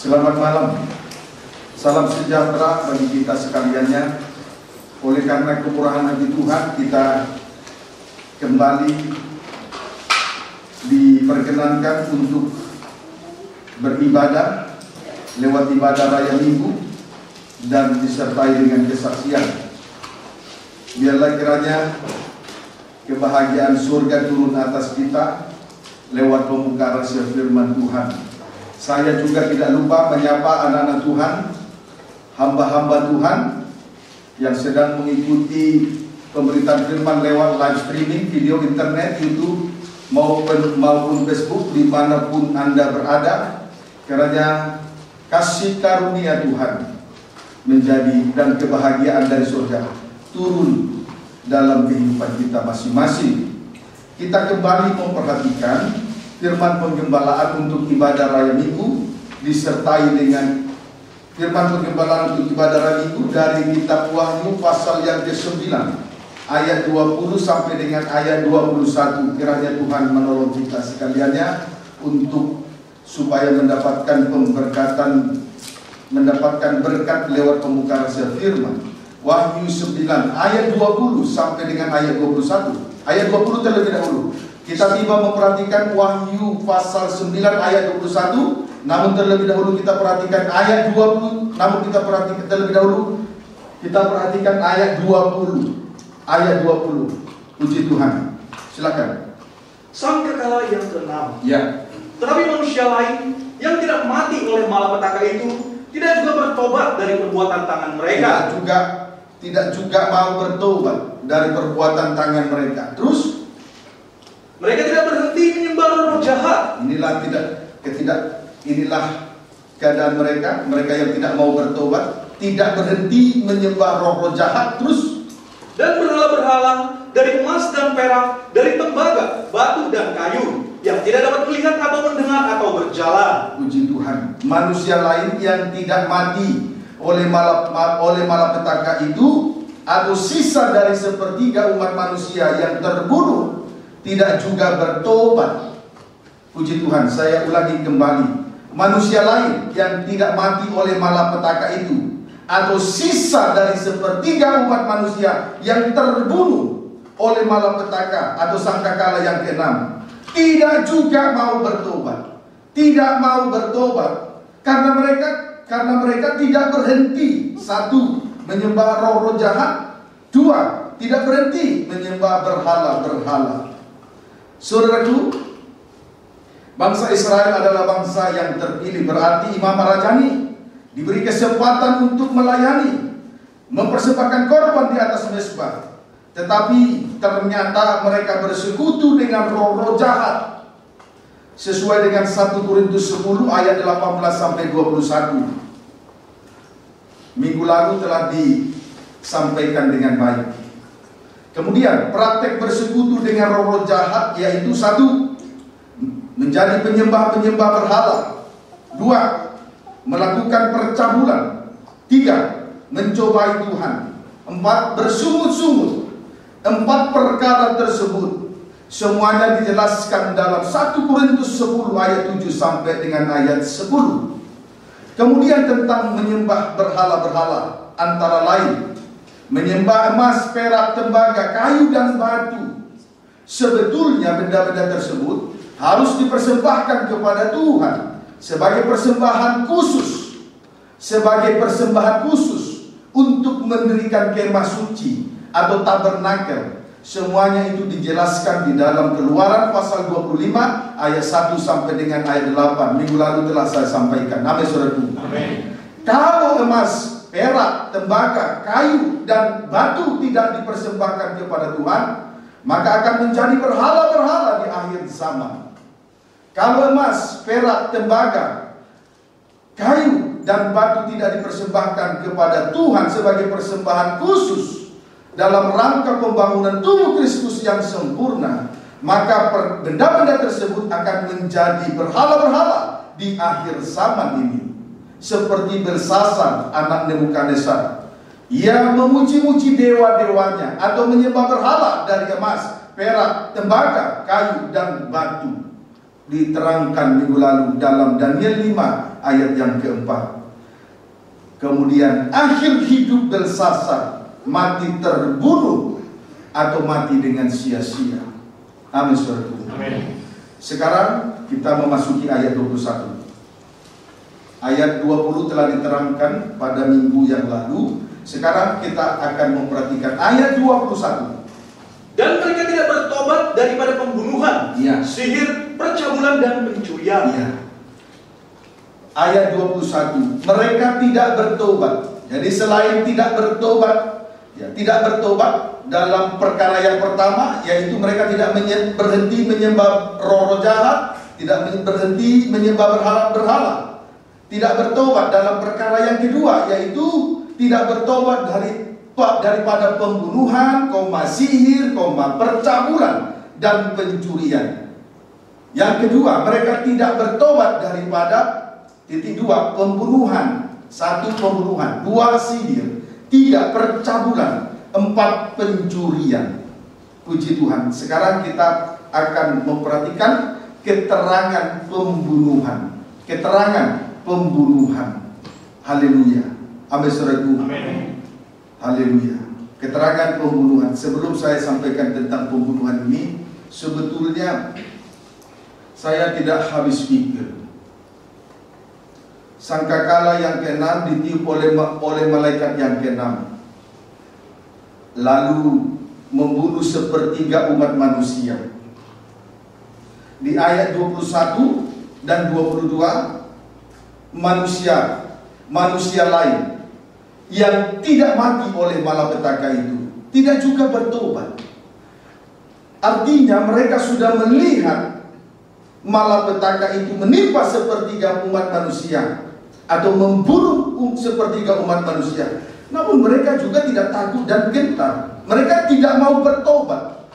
Selamat malam. Salam sejahtera bagi kita sekaliannya. Oleh karena kemurahan hati Tuhan, kita kembali diperkenankan untuk beribadah lewat ibadah raya Minggu dan disertai dengan kesaksian. Biarlah kiranya kebahagiaan surga turun atas kita lewat pembuka rahasia firman Tuhan. Saya juga tidak lupa menyapa anak-anak Tuhan, hamba-hamba Tuhan yang sedang mengikuti pemberitaan firman lewat live streaming, video internet, YouTube maupun Facebook, dimanapun Anda berada. Kiranya kasih karunia Tuhan menjadi dan kebahagiaan dari surga turun dalam kehidupan kita masing-masing. Kita kembali memperhatikan firman penggembalaan untuk ibadah raya Minggu, disertai dengan firman penggembalaan untuk ibadah raya Minggu dari kitab Wahyu pasal yang ke-9 ayat 20 sampai dengan ayat 21. Kiranya Tuhan menolong kita sekaliannya untuk supaya mendapatkan pemberkatan, mendapatkan berkat lewat pembuka rahasia firman. Wahyu 9 ayat 20 sampai dengan ayat 21. Ayat 20 terlebih dahulu. Kita tiba memperhatikan Wahyu pasal 9 ayat 21. Namun terlebih dahulu kita perhatikan ayat 20. Namun kita perhatikan terlebih dahulu, kita perhatikan ayat 20. Ayat 20. Puji Tuhan. Silakan. Sang kekala yang keenam. Ya. Tetapi manusia lain yang tidak mati oleh malapetaka itu tidak juga bertobat dari perbuatan tangan mereka. Tidak juga mau bertobat dari perbuatan tangan mereka. Terus mereka tidak berhenti menyembah roh jahat. Inilah keadaan mereka yang tidak mau bertobat, tidak berhenti menyembah roh jahat. Terus dan berhala-berhala dari emas dan perak, dari tembaga, batu dan kayu, yang tidak dapat melihat atau mendengar atau berjalan. Puji Tuhan. Manusia lain yang tidak mati oleh malapetaka itu, atau sisa dari sepertiga umat manusia yang terbunuh, tidak juga bertobat. Puji Tuhan. Saya ulangi kembali. Manusia lain yang tidak mati oleh malapetaka itu, atau sisa dari sepertiga umat manusia yang terbunuh oleh malapetaka atau sangkakala yang keenam, tidak juga mau bertobat. Tidak mau bertobat karena mereka tidak berhenti. Satu, menyembah roh-roh jahat. Dua, tidak berhenti menyembah berhala-berhala. Saudaraku, bangsa Israel adalah bangsa yang terpilih, berarti imam rajani, diberi kesempatan untuk melayani, mempersembahkan korban di atas mezbah. Tetapi ternyata mereka bersekutu dengan roh-roh jahat. Sesuai dengan 1 Korintus 10 ayat 18 sampai 21. Minggu lalu telah disampaikan dengan baik. Kemudian praktek bersekutu dengan roh-roh jahat, yaitu satu, menjadi penyembah-penyembah berhala. Dua, melakukan percabulan. Tiga, mencobai Tuhan. Empat, bersungut-sungut. Empat perkara tersebut semuanya dijelaskan dalam 1 Korintus 10 ayat 7 sampai dengan ayat 10. Kemudian tentang menyembah berhala-berhala, antara lain menyembah emas, perak, tembaga, kayu dan batu. Sebetulnya benda-benda tersebut harus dipersembahkan kepada Tuhan sebagai persembahan khusus, untuk mendirikan kemah suci atau tabernakel. Semuanya itu dijelaskan di dalam Keluaran pasal 25 ayat 1 sampai dengan ayat 8. Minggu lalu telah saya sampaikan. Amin, saudaraku. Amin. Kalau emas, perak, tembaga, kayu dan batu tidak dipersembahkan kepada Tuhan, maka akan menjadi berhala-berhala di akhir zaman. Kalau emas, perak, tembaga, kayu dan batu tidak dipersembahkan kepada Tuhan sebagai persembahan khusus dalam rangka pembangunan tubuh Kristus yang sempurna, maka benda-benda tersebut akan menjadi berhala-berhala di akhir zaman ini. Seperti Belsasar anak Nebukadnezar, ia memuji-muji dewa-dewanya atau menyembah berhala dari emas, perak, tembaga, kayu dan batu. diterangkan minggu lalu dalam Daniel 5 ayat yang keempat. Kemudian akhir hidup Belsasar, mati terbunuh atau mati dengan sia-sia. Amin, saudaraku. Amin. Sekarang kita memasuki ayat 21. Ayat 20 telah diterangkan pada minggu yang lalu. Sekarang kita akan memperhatikan ayat 21. Dan mereka tidak bertobat daripada pembunuhan, sihir, percabulan, dan pencurian. Ayat 21, mereka tidak bertobat. Jadi selain tidak bertobat, tidak bertobat dalam perkara yang pertama, yaitu mereka tidak berhenti menyembah roh-roh jahat, tidak berhenti menyembah berhala-berhala. Tidak bertobat dalam perkara yang kedua, yaitu tidak bertobat daripada pembunuhan, sihir, percabulan, dan pencurian. Yang kedua, mereka tidak bertobat daripada dua, pembunuhan. 1, pembunuhan. 2, sihir. 3, percabulan. 4, pencurian. Puji Tuhan. Sekarang kita akan memperhatikan keterangan pembunuhan. Keterangan pembunuhan. Haleluya. Amin, saudaraku. Amin. Haleluya. Keterangan pembunuhan. Sebelum saya sampaikan tentang pembunuhan ini, sebetulnya saya tidak habis pikir. Sangkakala yang ke-6 ditiup oleh malaikat yang ke-6, lalu membunuh sepertiga umat manusia. Di ayat 21 dan 22, manusia lain yang tidak mati oleh malapetaka itu tidak juga bertobat. Artinya mereka sudah melihat malapetaka itu menimpa sepertiga umat manusia atau membunuh sepertiga umat manusia. Namun mereka juga tidak takut dan gentar. Mereka tidak mau bertobat.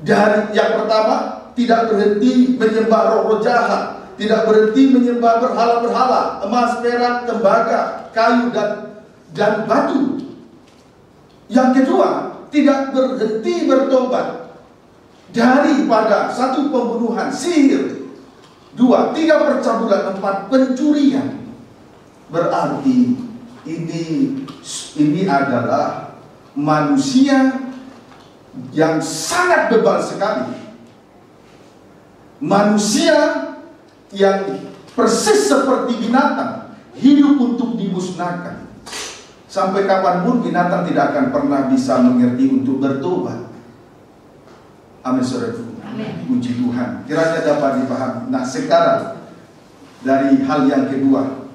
Dari yang pertama, tidak berhenti menyembah roh-roh jahat, tidak berhenti menyembah berhala-berhala, emas, perak, tembaga, kayu, dan batu. Yang kedua, tidak berhenti bertobat daripada 1, pembunuhan, sihir, 2, 3, percabulan, 4, pencurian. Berarti ini adalah manusia yang sangat bebal sekali. Manusia yang persis seperti binatang, hidup untuk dimusnahkan. Sampai kapanpun binatang tidak akan pernah bisa mengerti untuk bertobat. Amin, saudaraku. Puji Tuhan. Kiranya dapat dipahami. Nah, sekarang dari hal yang kedua,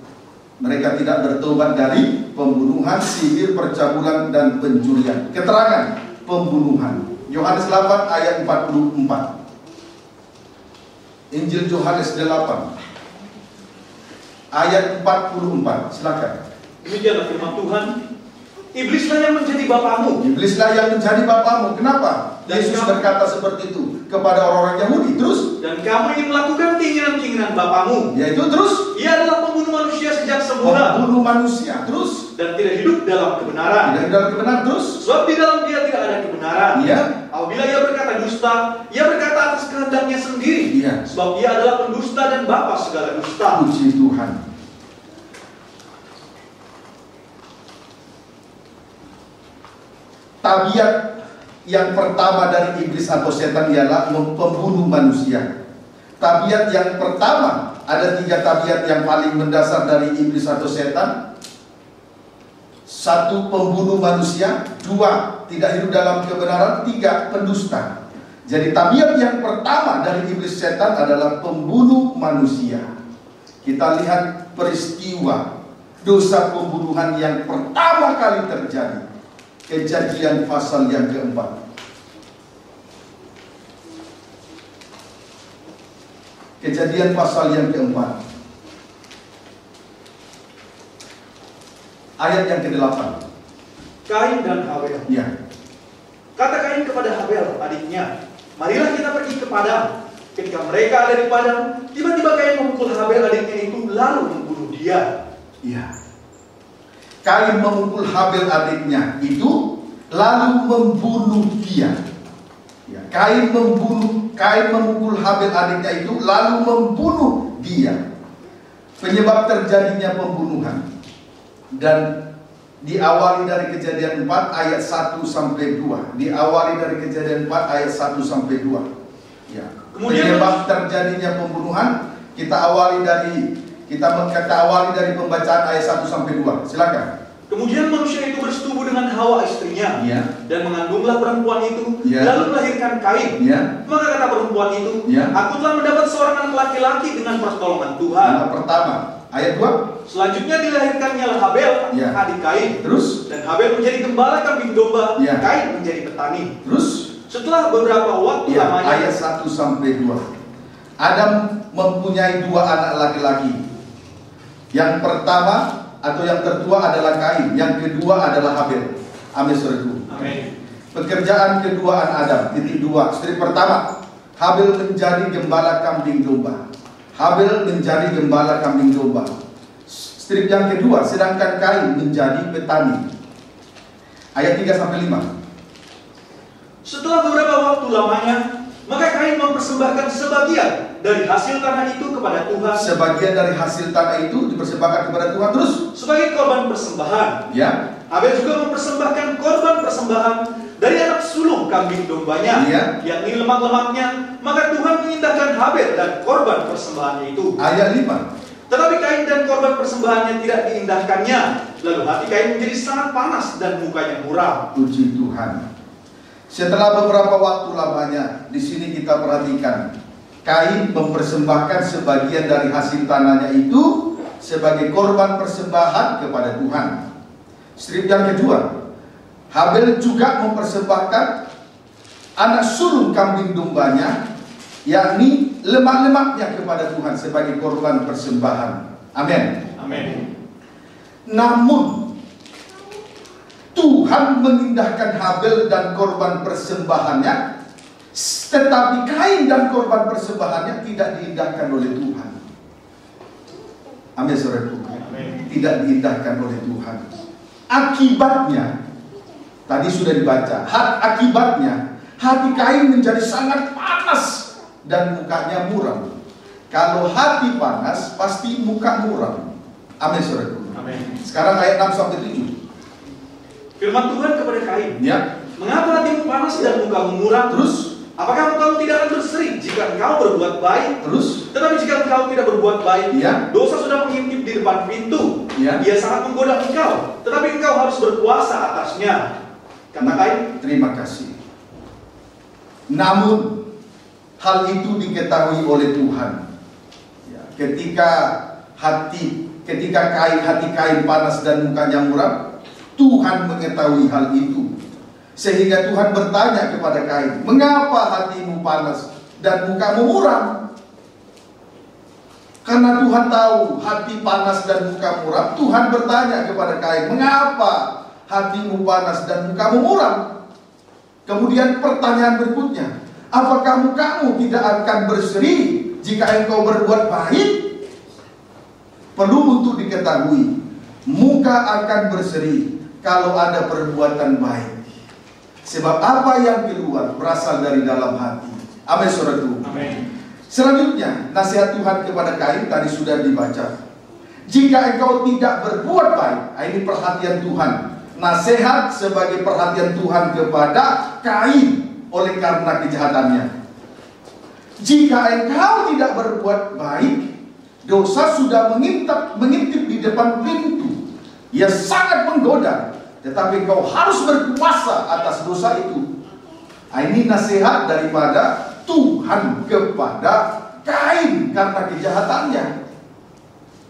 mereka tidak bertobat dari pembunuhan, sihir, percabulan, dan pencurian. Keterangan pembunuhan. Yohanes 8 ayat 44. Injil Yohanes 8 ayat 44. Silakan. Demikianlah firman Tuhan. Iblislah yang menjadi bapamu. Iblislah yang menjadi bapamu. Kenapa? Yesus berkata seperti itu kepada orang-orang Yahudi. Terus? Dan kamu ingin melakukan keinginan-keinginan bapamu. Yaitu terus? Ia adalah pembunuh manusia sejak semula. Pembunuh manusia. Terus? Dan tidak hidup dalam kebenaran. Tidak dalam kebenaran. Terus? Sebab di dalam dia tidak ada kebenaran. Iya. Apabila ia berkata dusta, ia berkata atas kehendaknya sendiri. Iya. Sebab ia adalah pendusta dan bapa segala dusta. Puji Tuhan. Tabiat yang pertama dari iblis atau setan ialah pembunuh manusia. Tabiat yang pertama, ada 3 tabiat yang paling mendasar dari iblis atau setan. 1, pembunuh manusia. 2, tidak hidup dalam kebenaran. 3, pendusta. Jadi tabiat yang pertama dari iblis setan adalah pembunuh manusia. Kita lihat peristiwa dosa pembunuhan yang pertama kali terjadi. Kejadian pasal yang keempat. Kejadian pasal yang keempat, ayat yang ke-8. Kain dan Habel. Ya. Kata Kain kepada Habel adiknya, marilah kita pergi ke padang. Ketika mereka ada di padang, tiba-tiba Kain memukul Habel adiknya itu lalu membunuh dia. Ya. Kain memukul Habel adiknya itu lalu membunuh dia. Ya, Kain memukul Habel adiknya itu, lalu membunuh dia. Penyebab terjadinya pembunuhan dan diawali dari Kejadian 4 ayat 1 sampai 2. Diawali dari Kejadian 4 ayat 1 sampai 2. Ya. Penyebab terjadinya pembunuhan kita awali dari pembacaan ayat 1 sampai 2. Silakan. Kemudian manusia itu bersetubuh dengan Hawa istrinya, dan mengandunglah perempuan itu, lalu melahirkan Kain. Maka kata perempuan itu, aku telah mendapat seorang anak laki-laki dengan pertolongan Tuhan. Nah, pertama, ayat 2. Selanjutnya dilahirkannya Habel, adik Kain. Terus? Dan Habel menjadi gembala kambing domba, Kain menjadi petani. Terus? Setelah beberapa waktu lamanya, ayat 1 sampai 2. Adam mempunyai 2 anak laki-laki. Yang pertama atau yang tertua adalah Kain, yang kedua adalah Habel. Amin, saudaraku. Amin. Pekerjaan kedua anak Adam. Titik 2. Strip pertama, Habel menjadi gembala kambing domba. Habel menjadi gembala kambing domba. Strip yang kedua, sedangkan Kain menjadi petani. Ayat 3 sampai 5. Setelah beberapa waktu lamanya, maka Kain mempersembahkan sebagian dari hasil tanah itu kepada Tuhan. Sebagian dari hasil tanah itu dipersembahkan kepada Tuhan. Terus? Sebagai korban persembahan. Habel juga mempersembahkan korban persembahan dari anak sulung kambing dombanya, yakni lemak-lemaknya. Maka Tuhan mengindahkan Habel dan korban persembahannya itu. Ayat 5. Tetapi Kain dan korban persembahannya tidak diindahkannya. Lalu hati Kain menjadi sangat panas dan mukanya muram. Puji Tuhan. Setelah beberapa waktu lamanya, di sini kita perhatikan, Kain mempersembahkan sebagian dari hasil tanahnya itu sebagai korban persembahan kepada Tuhan. Strip yang kedua, Habel juga mempersembahkan anak sulung kambing dombanya, yakni lemak-lemaknya kepada Tuhan sebagai korban persembahan. Amin. Amin. Namun Tuhan mengindahkan Habel dan korban persembahannya, tetapi Kain dan korban persembahannya tidak diindahkan oleh Tuhan. Amin, saudaraku. Tidak diindahkan oleh Tuhan. Akibatnya, tadi sudah dibaca, akibatnya hati Kain menjadi sangat panas dan mukanya muram. Kalau hati panas, pasti muka muram. Amin, saudaraku. Amin. Sekarang ayat 6 sampai 7. Firman Tuhan kepada Kain, mengapa hatimu panas dan mukamu muram? Terus? Apakah engkau tidak akan berseri jika engkau berbuat baik? Terus? Tetapi jika engkau tidak berbuat baik, dosa sudah mengintip di depan pintu. Dia sangat menggoda engkau, tetapi engkau harus berkuasa atasnya. Kata Kain. Terima kasih. Namun hal itu diketahui oleh Tuhan. Ketika hati Kain panas dan mukanya muram, Tuhan mengetahui hal itu. Sehingga Tuhan bertanya kepada Kain, mengapa hatimu panas dan mukamu muram? Karena Tuhan tahu hati panas dan muka muram, Tuhan bertanya kepada Kain, mengapa hatimu panas dan mukamu muram? Kemudian pertanyaan berikutnya, apakah mukamu tidak akan berseri jika engkau berbuat baik? Perlu untuk diketahui, muka akan berseri kalau ada perbuatan baik. Sebab apa yang keluar berasal dari dalam hati. Amin, saudaraku. Amin. Selanjutnya, nasihat Tuhan kepada Kain tadi sudah dibaca. Jika engkau tidak berbuat baik, ini perhatian Tuhan. Nasihat sebagai perhatian Tuhan kepada Kain oleh karena kejahatannya. Jika engkau tidak berbuat baik, dosa sudah mengintip di depan pintu. Ia sangat menggoda. Tetapi engkau harus berkuasa atas dosa itu. Ini nasihat daripada Tuhan kepada Kain karena kejahatannya.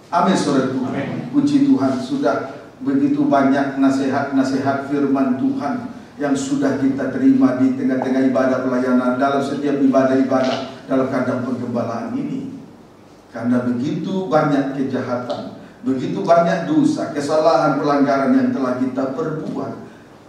Amin, saudaraku. Puji Tuhan, sudah begitu banyak nasihat-nasihat firman Tuhan yang sudah kita terima di tengah-tengah ibadah pelayanan, dalam setiap ibadah-ibadah dalam kandang penggembalaan ini. Karena begitu banyak kejahatan, begitu banyak dosa, kesalahan, pelanggaran yang telah kita perbuat.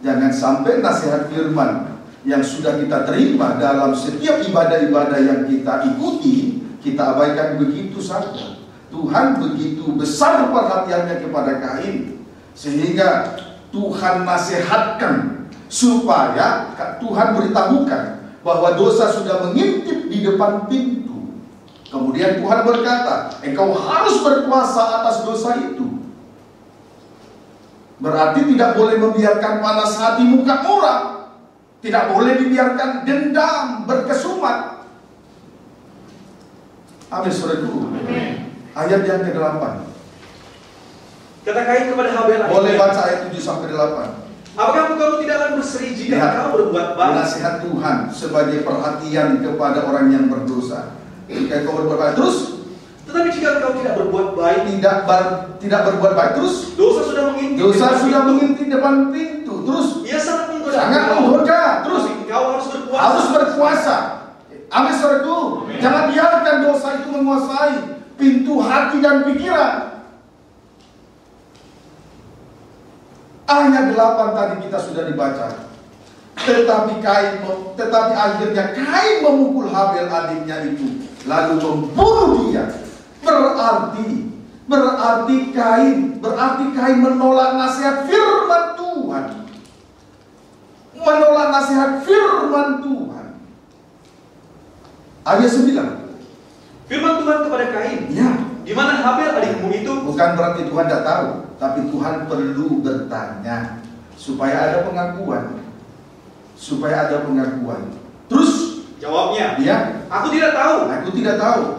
Jangan sampai nasihat firman yang sudah kita terima dalam setiap ibadah-ibadah yang kita ikuti, kita abaikan begitu saja. Tuhan begitu besar perhatiannya kepada Kain, sehingga Tuhan nasihatkan supaya Tuhan beritahukan bahwa dosa sudah mengintip di depan pintu. Kemudian Tuhan berkata, engkau harus berkuasa atas dosa itu. Berarti tidak boleh membiarkan panas hati muka orang. Tidak boleh dibiarkan dendam berkesumat. Amin, saudaraku. Ayat yang ke-8. Kata Kain kepada Habel, boleh baca ayat 7 sampai 8. Apakah kamu tidak akan berseri jika kau berbuat baik? Nasihat Tuhan sebagai perhatian kepada orang yang berdosa. Jika kau berbuat baik terus, tetapi jika kau tidak berbuat baik, tidak berbuat baik terus, dosa sudah mengintip depan pintu. Terus, ia sangat menggoda. Terus, kau harus berkuasa. Amin, saudaraku. Jangan biarkan dosa itu menguasai pintu hati dan pikiran. Ayat 8 tadi kita sudah dibaca. Tetapi akhirnya Kain memukul Habel adiknya itu, lalu membunuh dia. Berarti Kain menolak nasihat firman Tuhan. Menolak nasihat firman Tuhan. Ayat 9. Firman Tuhan kepada Kain. Ya. Di mana Habel adikmu itu? Bukan berarti Tuhan tidak tahu, tapi Tuhan perlu bertanya supaya ada pengakuan. Terus jawabnya, ya, aku tidak tahu.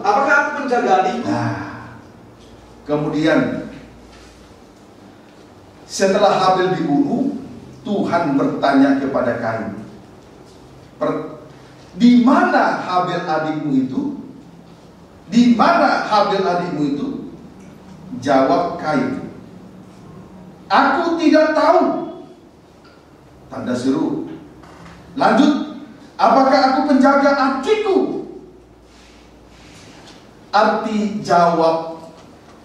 Apakah aku menjaga adikku? Nah, kemudian setelah Habel dibunuh, Tuhan bertanya kepada Kain, di mana Habel adikmu itu? Di mana Habel adikmu itu? Jawab Kain, aku tidak tahu. Tanda seru. Lanjut, apakah aku penjaga adikku?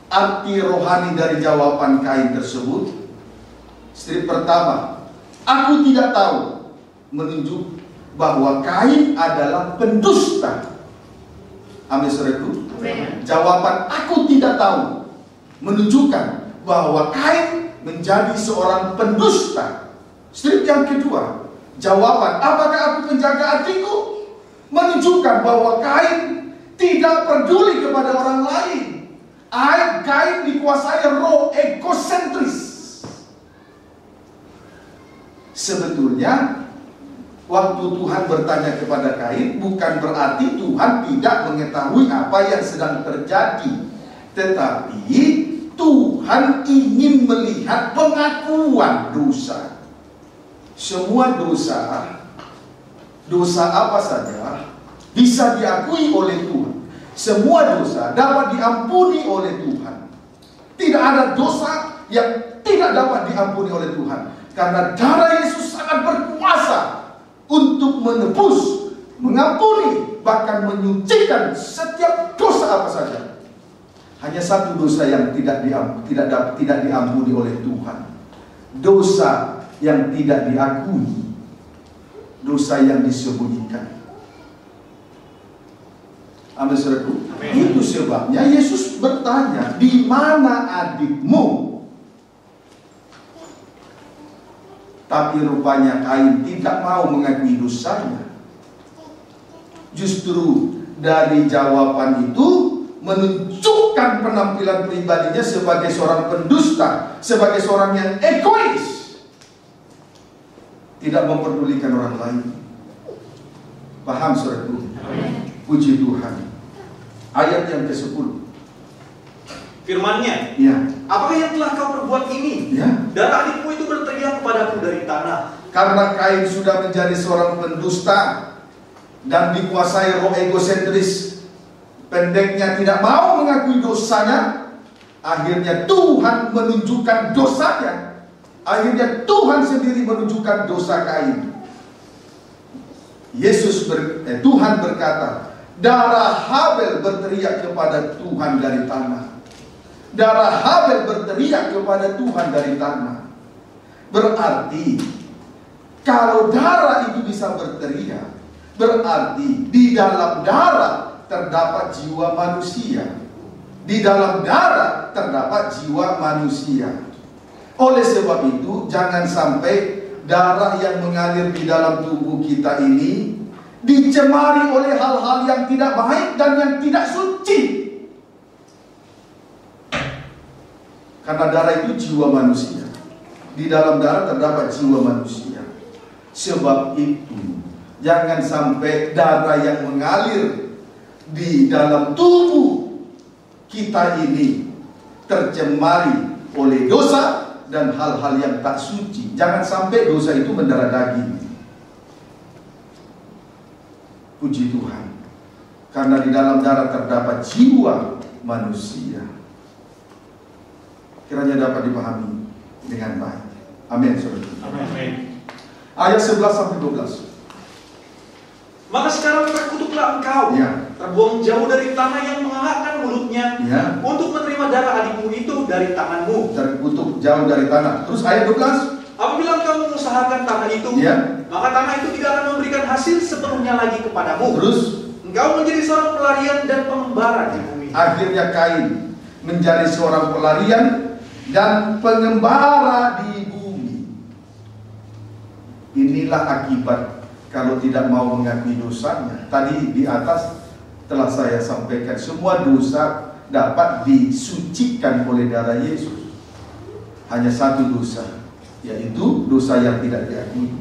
Arti rohani dari jawaban Kain tersebut, strip pertama, aku tidak tahu, menunjuk bahwa Kain adalah pendusta. Amin, saudaraku. Jawaban aku tidak tahu menunjukkan bahwa Kain menjadi seorang pendusta. Strip yang kedua, jawaban apakah aku menjaga adikku, menunjukkan bahwa Kain tidak peduli kepada orang lain. Kain dikuasai roh egosentris. Sebetulnya waktu Tuhan bertanya kepada Kain, bukan berarti Tuhan tidak mengetahui apa yang sedang terjadi, tetapi Tuhan ingin melihat pengakuan dosa. Semua dosa apa saja bisa diakui oleh Tuhan. Semua dosa dapat diampuni oleh Tuhan. Tidak ada dosa yang tidak dapat diampuni oleh Tuhan, karena darah Yesus sangat berkuasa untuk menebus, mengampuni, bahkan menyucikan setiap dosa apa saja. Hanya satu dosa yang tidak diampuni oleh Tuhan. Dosa yang tidak diakui. Dosa yang disembunyikan. Amin, saudaraku. Itu sebabnya Yesus bertanya, di mana adikmu? Tapi rupanya Kain tidak mau mengakui dosanya. Justru dari jawaban itu menunjukkan penampilan pribadinya sebagai seorang pendusta, sebagai seorang yang egois, tidak memperdulikan orang lain. Paham, saudaraku? Puji Tuhan. Ayat yang ke-10. Firman-Nya, ya. Apakah yang telah kau perbuat ini? Ya. Dan adikmu itu berteriak kepadaku dari tanah. Karena Kain sudah menjadi seorang pendusta dan dikuasai roh egosentris, pendeknya tidak mau mengakui dosanya, akhirnya Tuhan menunjukkan dosanya. Akhirnya Tuhan sendiri menunjukkan dosa Kain. Tuhan berkata, darah Habel berteriak kepada Tuhan dari tanah. Darah Habel berteriak kepada Tuhan dari tanah. Berarti kalau darah itu bisa berteriak, berarti di dalam darah terdapat jiwa manusia. Di dalam darah terdapat jiwa manusia. Oleh sebab itu, jangan sampai darah yang mengalir di dalam tubuh kita ini dicemari oleh hal-hal yang tidak baik dan yang tidak suci. Karena darah itu jiwa manusia. Di dalam darah terdapat jiwa manusia. Sebab itu, jangan sampai darah yang mengalir di dalam tubuh kita ini tercemari oleh dosa dan hal-hal yang tak suci. Jangan sampai dosa itu mendarah daging. Puji Tuhan, karena di dalam darah terdapat jiwa manusia. Kiranya dapat dipahami dengan baik. Amin. Amin. Ayat 11 sampai 12. Maka sekarang terkutuklah engkau, terbuang jauh dari tanah yang mengangkatkan mulutnya, untuk menerima darah adikmu itu dari tanganmu. Terkutuk jauh dari tanah. Terus ayat 12. Apabila engkau mengusahakan tanah itu, maka tanah itu tidak akan memberikan hasil sepenuhnya lagi kepadamu. Terus engkau menjadi seorang pelarian dan pengembara di bumi. Akhirnya Kain menjadi seorang pelarian dan pengembara di bumi. Inilah akibat kalau tidak mau mengakui dosanya. Tadi di atas telah saya sampaikan, semua dosa dapat disucikan oleh darah Yesus. Hanya satu dosa, yaitu dosa yang tidak diakui.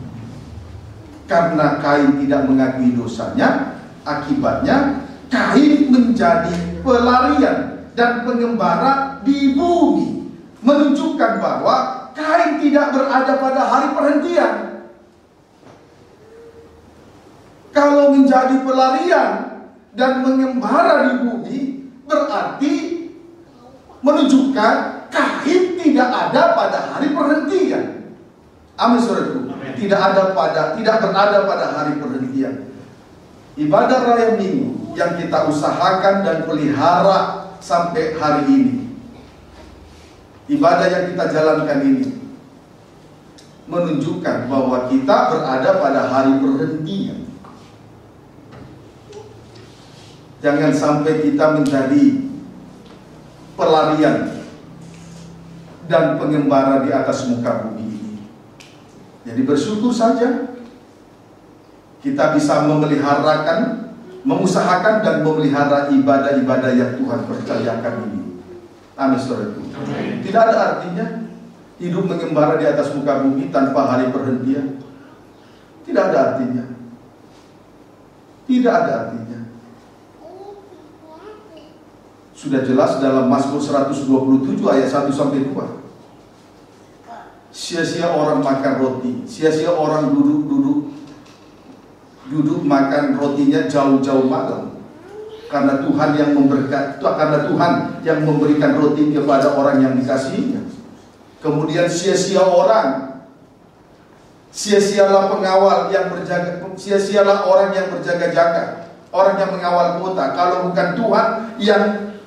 Karena Kain tidak mengakui dosanya, akibatnya Kain menjadi pelarian dan pengembara di bumi, menunjukkan bahwa Kain tidak berada pada hari perhentian. Kalau menjadi pelarian dan mengembara di bumi, berarti menunjukkan Kain tidak ada pada hari perhentian. Amin, saudaraku. Tidak berada pada hari perhentian. Ibadah raya Minggu yang kita usahakan dan pelihara sampai hari ini, ibadah yang kita jalankan ini menunjukkan bahwa kita berada pada hari perhentian. Jangan sampai kita menjadi pelarian dan pengembara di atas muka bumi ini. Jadi bersyukur saja kita bisa memeliharakan, mengusahakan dan memelihara ibadah-ibadah yang Tuhan percayakan ini. Amin, saudaraku. Tidak ada artinya hidup mengembara di atas muka bumi tanpa hari perhentian. Tidak ada artinya. Tidak ada artinya. Sudah jelas dalam Mazmur 127 ayat 1 sampai 2. Sia-sia orang makan roti, sia-sia orang duduk makan rotinya jauh-jauh malam. Karena Tuhan yang memberikan roti kepada orang yang dikasihinya. Kemudian sia-sia orang, sia-sialah pengawal yang berjaga, sia-sialah orang yang berjaga-jaga, orang yang mengawal kota, kalau bukan Tuhan yang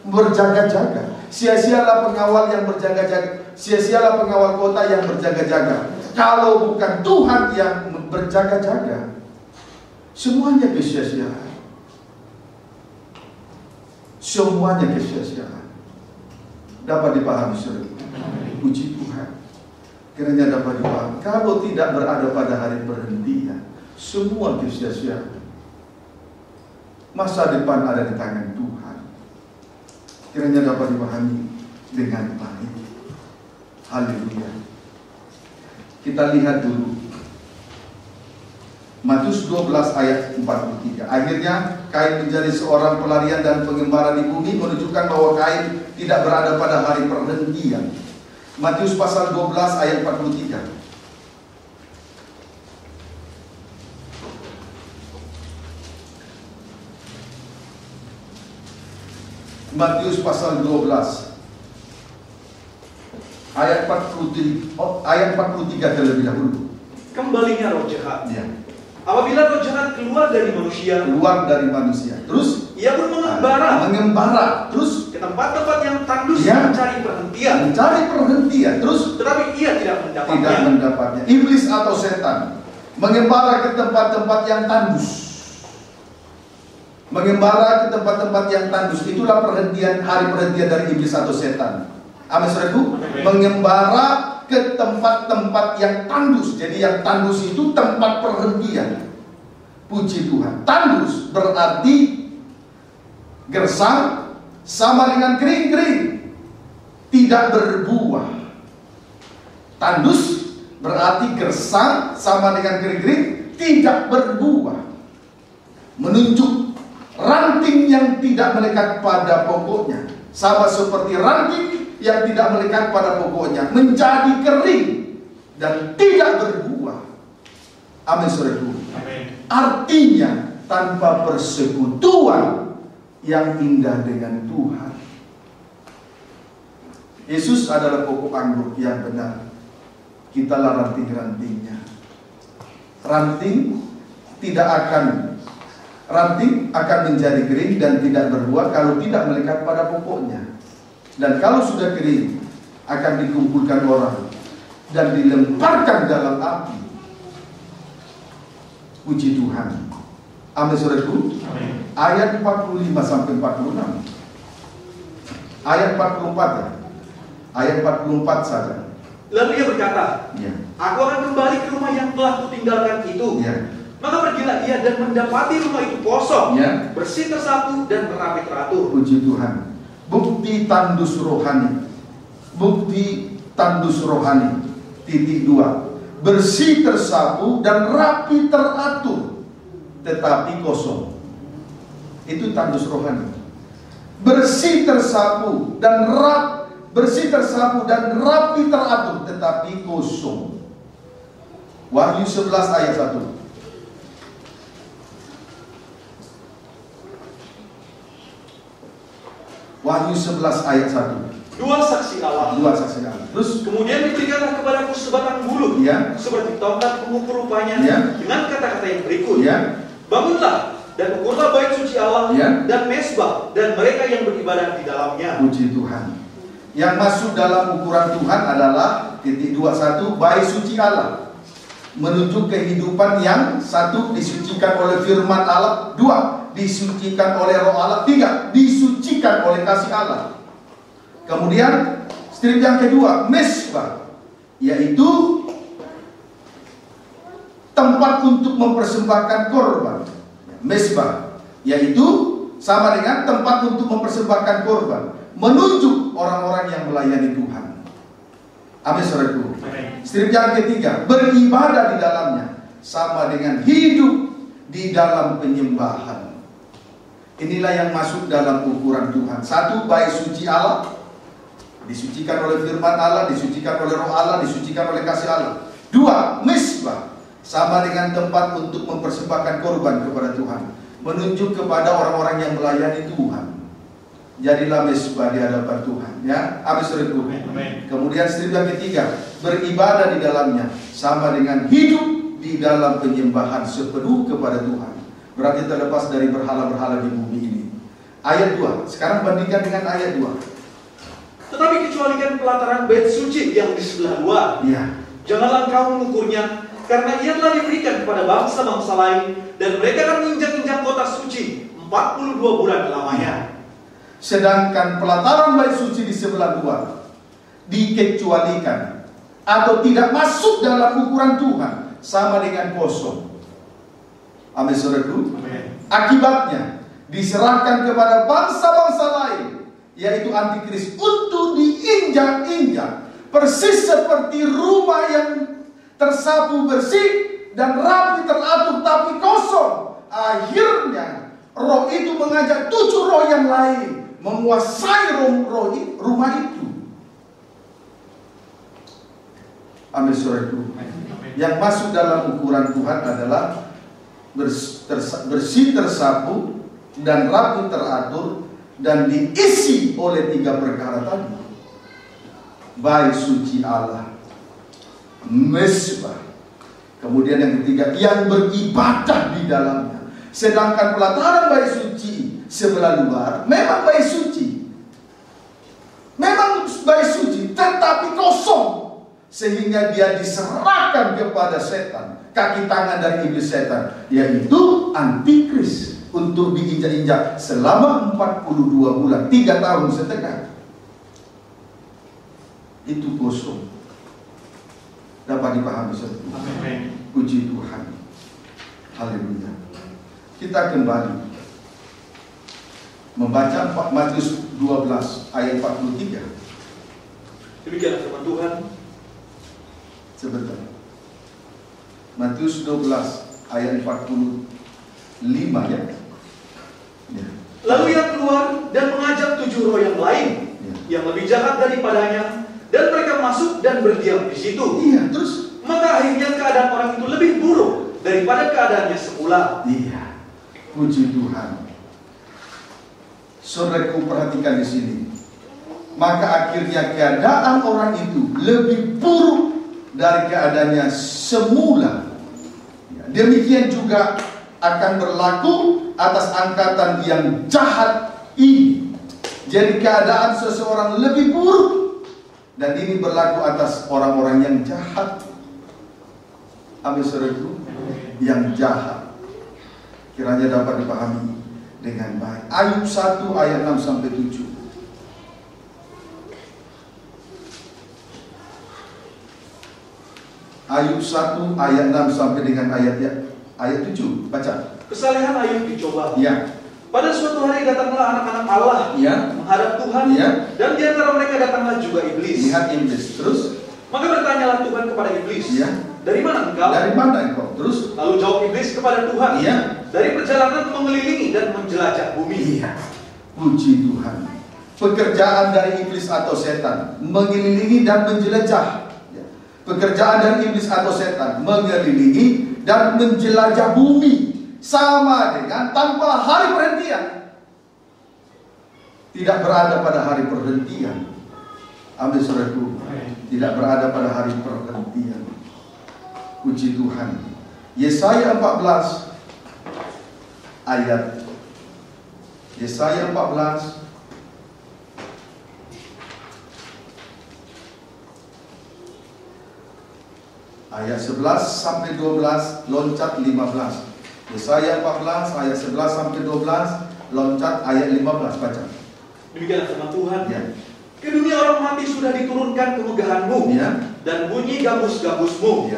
berjaga-jaga. Sia-sialah pengawal yang berjaga-jaga, sia-sialah pengawal kota yang berjaga-jaga, kalau bukan Tuhan yang berjaga-jaga. Semuanya kesia-siaan. Semuanya kesia-siaan. Dapat dipahami, saudara. Puji Tuhan. Kiranya dapat dipahami. Kalau tidak berada pada hari perhentian, semua kesia-siaan. Masa depan ada di tangan Tuhan. Kiranya dapat dipahami dengan baik. Haleluya. Kita lihat dulu Matius 12 ayat 43. Akhirnya Kain menjadi seorang pelarian dan pengembara di bumi, menunjukkan bahwa Kain tidak berada pada hari perhentian. Matius pasal 12 ayat 43. Matius pasal 12 ayat 43 terlebih dahulu. Kembalinya roh jahat. Apabila roh jahat keluar dari manusia, terus ia pun mengembara terus ke tempat-tempat yang tandus, mencari perhentian, terus tetapi ia tidak mendapatnya. Iblis atau setan mengembara ke tempat-tempat yang tandus. Mengembara ke tempat-tempat yang tandus, itulah hari perhentian dari iblis atau setan. Amin, saudaraku. Mengembara ke tempat-tempat yang tandus. Jadi yang tandus itu tempat perhentian. Puji Tuhan. Tandus berarti gersang sama dengan kering-kering, tidak berbuah. Tandus berarti gersang sama dengan kering-kering, tidak berbuah. Menunjuk ranting yang tidak melekat pada pokoknya, sama seperti ranting yang tidak melekat pada pokoknya, menjadi kering dan tidak berbuah. Amin, saudaraku. Artinya tanpa persekutuan yang indah dengan Tuhan. Yesus adalah pokok anggur yang benar. Kitalah ranting-rantingnya. Ranting akan menjadi kering dan tidak berbuah kalau tidak melekat pada pokoknya. Dan kalau sudah kering, akan dikumpulkan orang dan dilemparkan dalam api. Puji Tuhan. Amin, saudaraku. Ayat 45 sampai 46. Ayat 44 ya. Ayat 44 saja. Lalu ia berkata, aku akan kembali ke rumah yang telah kutinggalkan itu. Maka pergilah ia dan mendapati rumah itu kosong, bersih tersapu dan rapi teratur. Puji Tuhan. Bukti tandus rohani. Bukti tandus rohani. Titik 2. Bersih tersapu dan rapi teratur, tetapi kosong. Itu tandus rohani. Bersih tersapu dan rapi teratur, tetapi kosong. Wahyu 11 ayat 1. Wahyu 11 ayat 1. Dua saksi Allah. Terus kemudian diberikanlah kepadaku sebatang bulu, seperti tongkat pengukur rupanya, dengan kata-kata yang berikut. Bangunlah dan ukurlah bait suci Allah dan mesbah dan mereka yang beribadah di dalamnya. Puji Tuhan. Yang masuk dalam ukuran Tuhan adalah titik 21, bait suci Allah. Menuju kehidupan yang satu, disucikan oleh firman Allah. 2, disucikan oleh roh Allah. 3, disucikan oleh kasih Allah. Kemudian strip yang kedua, mesbah, yaitu tempat untuk mempersembahkan korban. Mesbah, yaitu sama dengan tempat untuk mempersembahkan korban, menunjuk orang-orang yang melayani Tuhan. Amin, saudaraku. Strip yang ketiga, beribadah di dalamnya, sama dengan hidup di dalam penyembahan. Inilah yang masuk dalam ukuran Tuhan. 1, bait suci Allah, disucikan oleh firman Allah, disucikan oleh roh Allah, disucikan oleh kasih Allah. 2, mesbah, sama dengan tempat untuk mempersembahkan korban kepada Tuhan, menunjuk kepada orang-orang yang melayani Tuhan. Jadilah mesbah di hadapan Tuhan, ya. Habis itu. Kemudian strip yang ketiga, beribadah di dalamnya, sama dengan hidup di dalam penyembahan sepenuh kepada Tuhan. Berarti terlepas dari berhala-berhala di bumi ini. Ayat 2. Sekarang bandingkan dengan ayat 2. Tetapi kecualikan pelataran bait suci yang di sebelah luar. Janganlah engkau mengukurnya, karena ia telah diberikan kepada bangsa-bangsa lain, dan mereka akan menginjak-injak kota suci 42 bulan lamanya. Sedangkan pelataran bait suci di sebelah luar dikecualikan atau tidak masuk dalam ukuran Tuhan, sama dengan kosong. Amin, saudaraku. Akibatnya diserahkan kepada bangsa-bangsa lain, yaitu antikris, untuk diinjak-injak, persis seperti rumah yang tersapu bersih dan rapi teratur tapi kosong. Akhirnya roh itu mengajak 7 roh yang lain menguasai rumah itu. Amin, saudaraku. Yang masuk dalam ukuran Tuhan adalah bersih tersapu dan rapi teratur, dan diisi oleh 3 perkara tadi. Bait suci Allah, mesbah, kemudian yang ketiga, yang beribadah di dalamnya. Sedangkan pelataran bait suci sebelah luar memang bait suci, tetapi kosong, sehingga dia diserahkan kepada setan, kaki tangan dari iblis setan, yaitu antikris, untuk diinjak-injak selama 42 bulan, 3 tahun setengah. Itu kosong. Dapat dipahami, saudara. Puji Tuhan. Haleluya. Kita kembali membaca Matius 12 ayat 43. Demikianlah firman Tuhan. Sebentar. Matius 12 ayat 45 ya. Lalu ia keluar dan mengajak 7 roh yang lain yang lebih jahat daripadanya, dan mereka masuk dan berdiam di situ. Iya, terus maka akhirnya keadaan orang itu lebih buruk daripada keadaannya semula. Iya, puji Tuhan. Saudaraku, perhatikan di sini. Maka akhirnya keadaan orang itu lebih buruk dari keadaannya semula. Demikian juga akan berlaku atas angkatan yang jahat ini. Jadi keadaan seseorang lebih buruk, dan ini berlaku atas orang-orang yang jahat. Amin, saudaraku, yang jahat. Kiranya dapat dipahami dengan baik. Ayub 1 ayat 6 sampai 7. Ayub 1 ayat 6 sampai dengan ayat 7. Baca. Kesalehan Ayub dicoba. Ya. Pada suatu hari datanglah anak-anak Allah menghadap Tuhan, dan di antara mereka datanglah juga iblis. Lihat iblis. Terus? Maka bertanyalah Tuhan kepada iblis, dari mana engkau? Dari mana engkau? Terus? Lalu jawab iblis kepada Tuhan, dari perjalanan mengelilingi dan menjelajah bumi. Puji Tuhan. Pekerjaan dari iblis atau setan mengelilingi dan menjelajah. Pekerjaan dari iblis atau setan mengelilingi dan menjelajah bumi. Sama dengan tanpa hari perhentian. Tidak berada pada hari perhentian. Amin, saudaraku. Tidak berada pada hari perhentian. Puji Tuhan. Yesaya 14 ayat Yesaya 14 ayat 11 sampai 12, loncat 15. Yesaya 14 ayat 11 sampai 12, loncat ayat 15. Baca. Demikianlah firman Tuhan. Ke dunia orang mati sudah diturunkan kemegahanmu, dan bunyi gambus-gambusmu.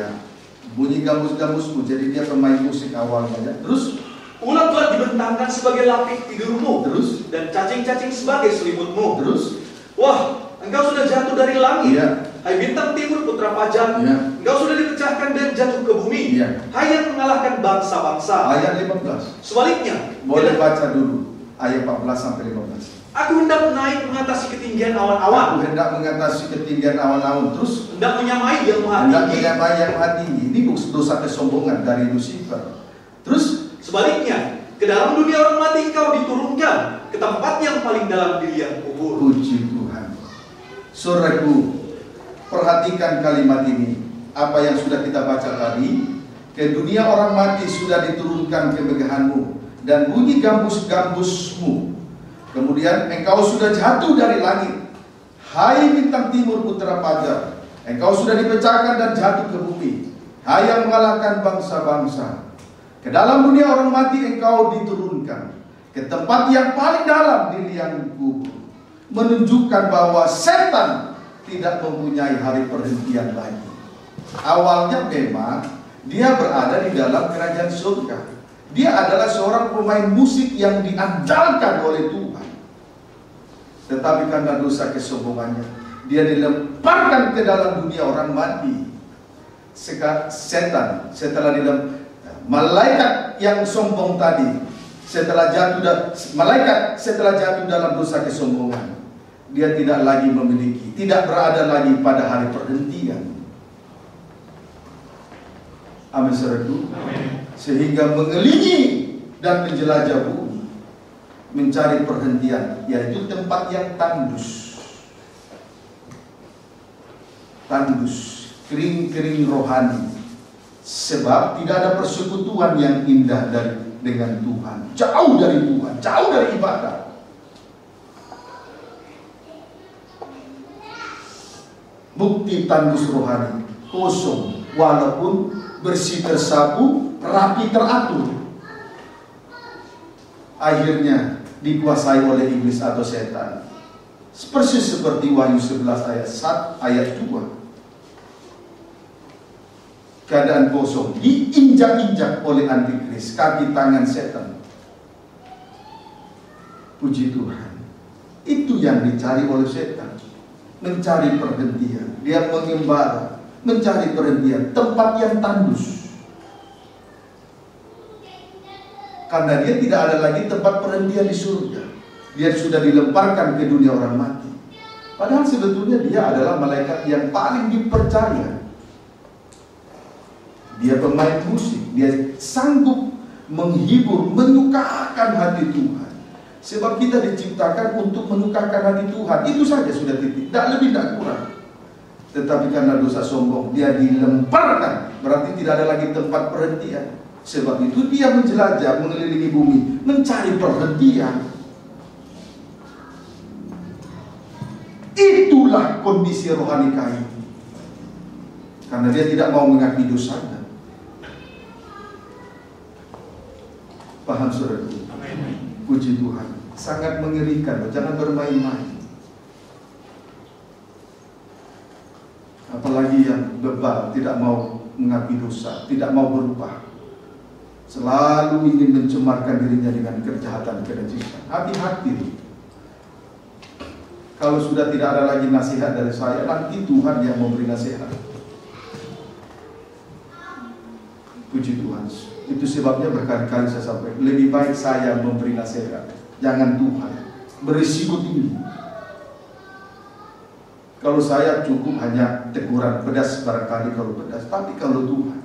Bunyi gambus-gambusmu. Jadi dia pemain musik awal banyak. Terus ulat telah dibentangkan sebagai lapik tidurmu. Terus dan cacing-cacing sebagai selimutmu. Terus wah, engkau sudah jatuh dari langit. Hai bintang timur putra pajar, engkau sudah dipecahkan dan jatuh ke bumi. Hai yang mengalahkan bangsa-bangsa. Ayat 15. Sebaliknya, boleh baca dulu ayat 14 sampai 15. Aku hendak naik mengatasi ketinggian awan-awan. Aku hendak mengatasi ketinggian awan-awan. Terus hendak menyamai yang maha tinggi. Hendak menyamai yang maha tinggi. Ini dosa kesombongan dari Lucifer. Terus sebaliknya, ke dalam dunia orang mati engkau diturunkan, ke tempat yang paling dalam di liang kubur. Puji Tuhan. Saudaraku, perhatikan kalimat ini. Apa yang sudah kita baca tadi. Ke dunia orang mati sudah diturunkan kemegahanmu, dan bunyi gambus-gambusmu. Kemudian engkau sudah jatuh dari langit. Hai bintang timur putra fajar, engkau sudah dipecahkan dan jatuh ke bumi. Hai yang mengalahkan bangsa-bangsa. Ke dalam dunia orang mati engkau diturunkan, ke tempat yang paling dalam di liang kubur. Menunjukkan bahwa setan tidak mempunyai hari perhentian lagi. Awalnya memang dia berada di dalam kerajaan surga. Dia adalah seorang pemain musik yang diandalkan oleh Tuhan. Tetapi karena dosa kesombongannya, dia dilemparkan ke dalam dunia orang mati. Setan setelah malaikat yang sombong tadi, setelah jatuh dalam dosa kesombongan, dia tidak lagi memiliki, tidak berada lagi pada hari perhentian. Amin, saudaraku. Sehingga mengelilingi dan menjelajah bumi, mencari perhentian, yaitu tempat yang tandus, kering-kering rohani. Sebab tidak ada persekutuan yang indah dengan Tuhan, jauh dari Tuhan, jauh dari ibadah. Bukti tandus rohani, kosong, walaupun bersih tersapu, rapi teratur. Akhirnya dikuasai oleh iblis atau setan. Persis seperti Wahyu 11 ayat 2. keadaan kosong, diinjak-injak oleh antikris, kaki tangan setan. Puji Tuhan. Itu yang dicari oleh setan. Mencari perhentian. Dia mengembara, mencari perhentian, tempat yang tandus. Karena dia tidak ada lagi tempat perhentian di surga. Dia sudah dilemparkan ke dunia orang mati. Padahal sebetulnya dia adalah malaikat yang paling dipercaya. Dia pemain musik, dia sanggup menghibur, menyukakan hati Tuhan. Sebab kita diciptakan untuk menyukakan hati Tuhan. Itu saja sudah titik, tidak lebih, tidak kurang. Tetapi karena dosa sombong, dia dilemparkan. Berarti tidak ada lagi tempat perhentian. Sebab itu dia menjelajah, mengelilingi bumi, mencari perhentian. Itulah kondisi rohani Kain. Karena dia tidak mau mengakui dosanya. Paham saudaraku? Puji Tuhan. Sangat mengerikan, jangan bermain-main. Apalagi yang bebal, tidak mau mengakui dosa, tidak mau berubah, selalu ingin mencemarkan dirinya dengan kejahatan, kenajisan. Hati-hati. Kalau sudah tidak ada lagi nasihat dari saya, nanti Tuhan yang memberi nasihat. Puji Tuhan. Itu sebabnya berkali-kali saya sampaikan, lebih baik saya memberi nasihat, jangan Tuhan. Berisiko tinggi. Kalau saya cukup hanya teguran pedas, barangkali kalau pedas. Tapi kalau Tuhan,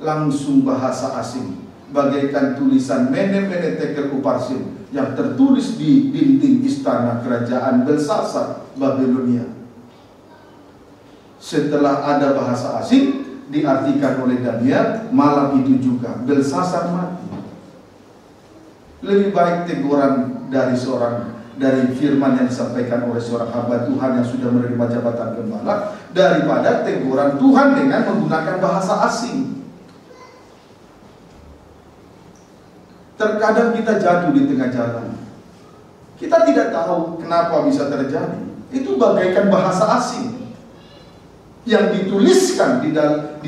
langsung bahasa asing, bagaikan tulisan mene-mene tekel uparsin yang tertulis di dinding istana kerajaan Belsasar Babilonia. Setelah ada bahasa asing diartikan oleh Daniel, malam itu juga Belsasar mati. Lebih baik teguran dari firman yang disampaikan oleh seorang hamba Tuhan yang sudah menerima jabatan gembala, daripada teguran Tuhan dengan menggunakan bahasa asing. Terkadang kita jatuh di tengah jalan, kita tidak tahu kenapa bisa terjadi. Itu bagaikan bahasa asing yang dituliskan di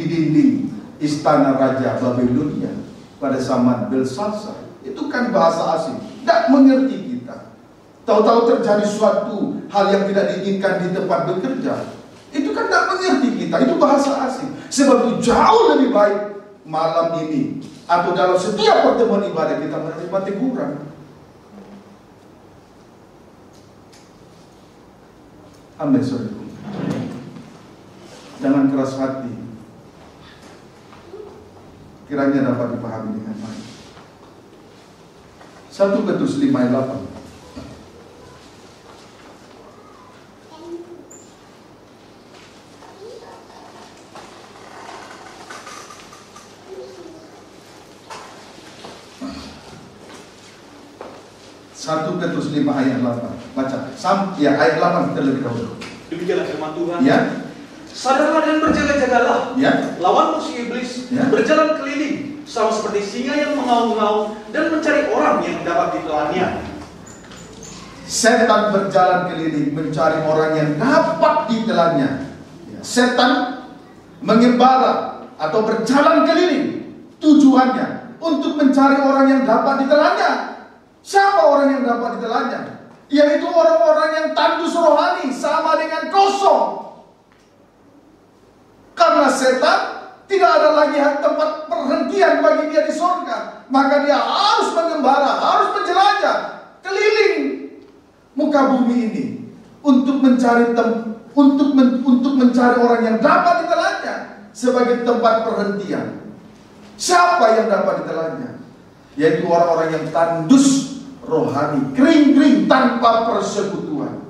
dinding istana Raja Babilonia pada zaman Belsasar. Itu kan bahasa asing, tidak mengerti kita. Tahu-tahu terjadi suatu hal yang tidak diinginkan di tempat bekerja, itu kan tidak mengerti kita. Itu bahasa asing. Sebab itu jauh lebih baik malam ini atau dalam setiap pertemuan ibadah kita menerima teguran. Amin, saudaraku. Jangan keras hati. Kiranya dapat dipahami dengan baik. 1 Petrus 5 ayat 8. Satu Petrus 5 ayat 8. Baca. Ayat 8 kita lebih dahulu. Demikianlah firman Tuhan. Ya. Sadarlah dan berjaga-jagalah. Ya. Lawan musuh iblis, ya. Berjalan keliling sama seperti singa yang mengaum-ngaum dan mencari orang yang dapat ditelannya. Setan berjalan keliling mencari orang yang dapat ditelannya. Setan mengembara atau berjalan keliling, tujuannya untuk mencari orang yang dapat ditelannya. Siapa orang yang dapat ditelannya? Yaitu orang-orang yang tandus rohani, sama dengan kosong. Karena setan tidak ada lagi tempat perhentian bagi dia di surga, maka dia harus mengembara, harus menjelajah keliling muka bumi ini untuk mencari mencari orang yang dapat ditelannya sebagai tempat perhentian. Siapa yang dapat ditelannya? Yaitu orang-orang yang tandus rohani, kering-kering tanpa persekutuan.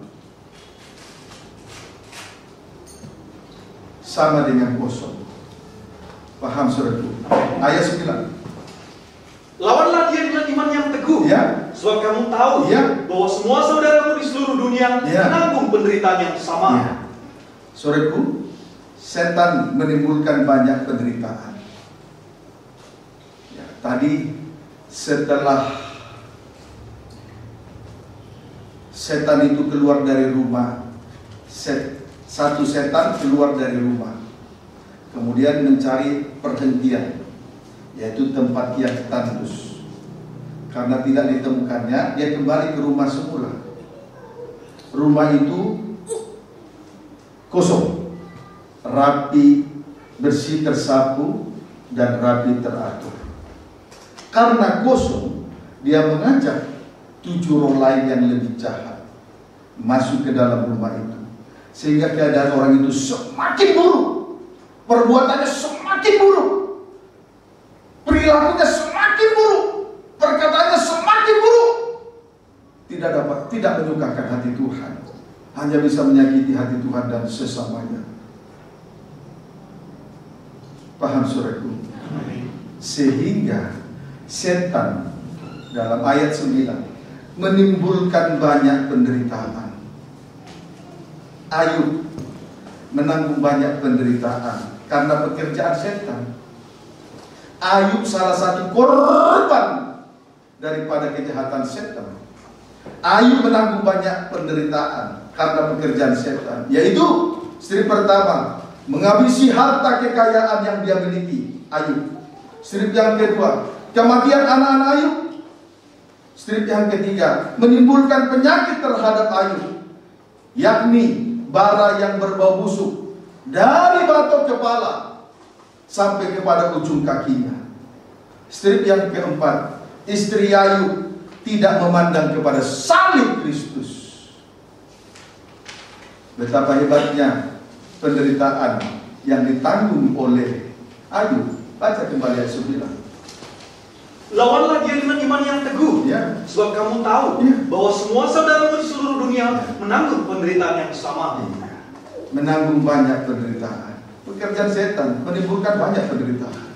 Sama dengan kosong. Paham saudaraku? Ayat 9. Lawanlah dia dengan iman yang teguh. Ya. Sebab kamu tahu bahwa semua saudaramu di seluruh dunia menanggung penderitaan yang sama. Ya. Saudaraku, setan menimbulkan banyak penderitaan. Ya, tadi setelah setan itu keluar dari rumah, satu setan keluar dari rumah. kemudian mencari perhentian, yaitu tempat yang tandus. Karena tidak ditemukannya, dia kembali ke rumah semula. Rumah itu kosong, rapi, bersih, tersapu, dan rapi teratur. Karena kosong, dia mengajak 7 roh lain yang lebih jahat masuk ke dalam rumah itu, sehingga keadaan orang itu semakin buruk, perbuatannya semakin buruk, perilakunya semakin buruk, perkataannya semakin buruk. Tidak menyukakan hati Tuhan, hanya bisa menyakiti hati Tuhan dan sesamanya. Paham saudaraku? Sehingga setan dalam ayat 9 menimbulkan banyak penderitaan. Ayub menanggung banyak penderitaan karena pekerjaan setan. Ayub salah satu korban daripada kejahatan setan. Ayub menanggung banyak penderitaan karena pekerjaan setan, yaitu strip pertama, menghabisi harta kekayaan yang dia miliki, Ayub. Strip yang kedua, kematian anak-anak Ayub. Strip yang ketiga, menimbulkan penyakit terhadap Ayub, yakni bara yang berbau busuk dari batok kepala sampai kepada ujung kakinya. Strip yang keempat, istri Ayub tidak memandang kepada salib Kristus. Betapa hebatnya penderitaan yang ditanggung oleh Ayub. Baca kembali ayat 9. Lawanlah dia dengan iman yang teguh, sebab kamu tahu bahwa semua saudaramu di seluruh dunia menanggung penderitaan yang sama. Menanggung banyak penderitaan. Pekerjaan setan menimbulkan banyak penderitaan.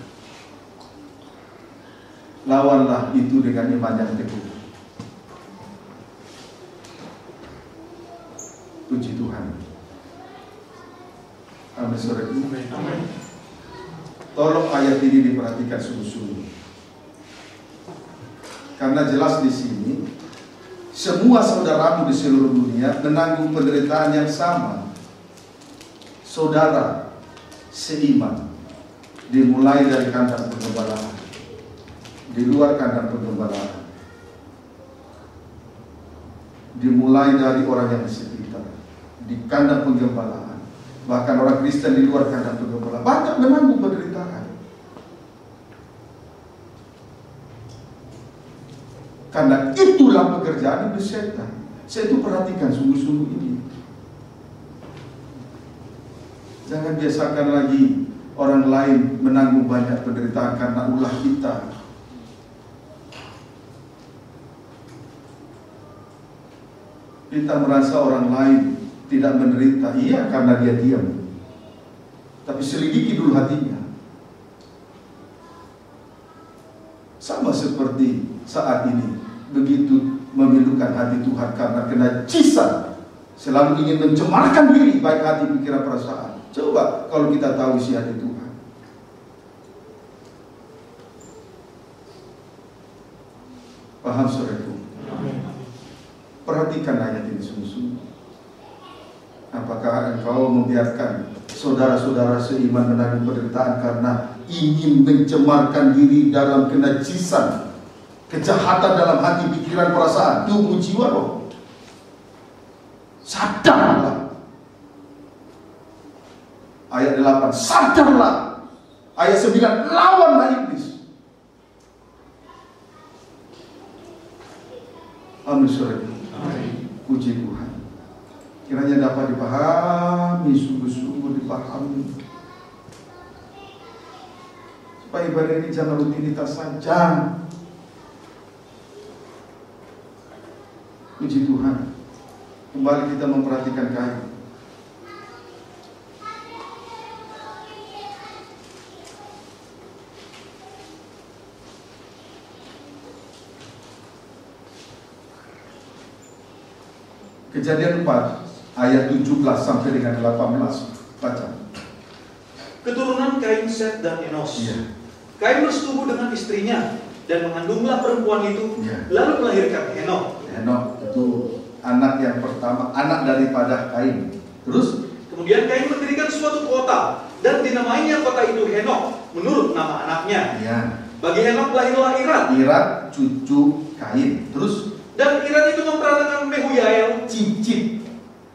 Lawanlah itu dengan iman yang teguh. Puji Tuhan. Amin saudara. Amin. Tolong ayat ini diperhatikan sungguh-sungguh. Karena jelas di sini semua saudaramu di seluruh dunia menanggung penderitaan yang sama. Saudara seiman, dimulai dari kandang penggembalaan, di luar kandang penggembalaan, dimulai dari orang yang di sekitar, di kandang penggembalaan, bahkan orang Kristen di luar kandang penggembalaan, banyak menanggung penderitaan. Karena itulah pekerjaan iblis setan. Saya itu perhatikan sungguh-sungguh ini. Jangan biasakan lagi orang lain menanggung banyak penderitaan karena ulah kita. Kita merasa orang lain tidak menderita, iya karena dia diam. Tapi selidiki dulu hatinya. Sama seperti saat ini, begitu memilukan hati Tuhan karena kenajisan, selalu ingin mencemarkan diri, baik hati, pikiran, perasaan. Coba kalau kita tahu isi hati Tuhan. Paham saudaraku? Perhatikan ayat ini sungguh-sungguh. Apakah engkau membiarkan saudara-saudara seiman menanggung penderitaan karena ingin mencemarkan diri dalam kenajisan, kejahatan dalam hati, pikiran, perasaan, tubuh, jiwa, roh? Sadarlah. Ayat 8, sadarlah. Ayat 9, lawanlah iblis. Amin saudara. Puji Tuhan. Kiranya dapat dipahami, sungguh-sungguh dipahami, supaya ibadah ini jangan rutinitas saja. Puji Tuhan. Kembali kita memperhatikan Kain. Kejadian 4 ayat 17 sampai dengan 18. Baca. Keturunan Kain, Set dan Enos. Kain bersetubuh dengan istrinya dan mengandunglah perempuan itu, lalu melahirkan Henok. Henok itu anak yang pertama, anak daripada Kain. Terus kemudian Kain mendirikan suatu kota, dan dinamainya kota itu Henok menurut nama anaknya. Ya. Bagi Henok lahirlah Irad. Irad cucu Kain. Terus? Dan Irad itu memperanakan Mehuyael, cicit.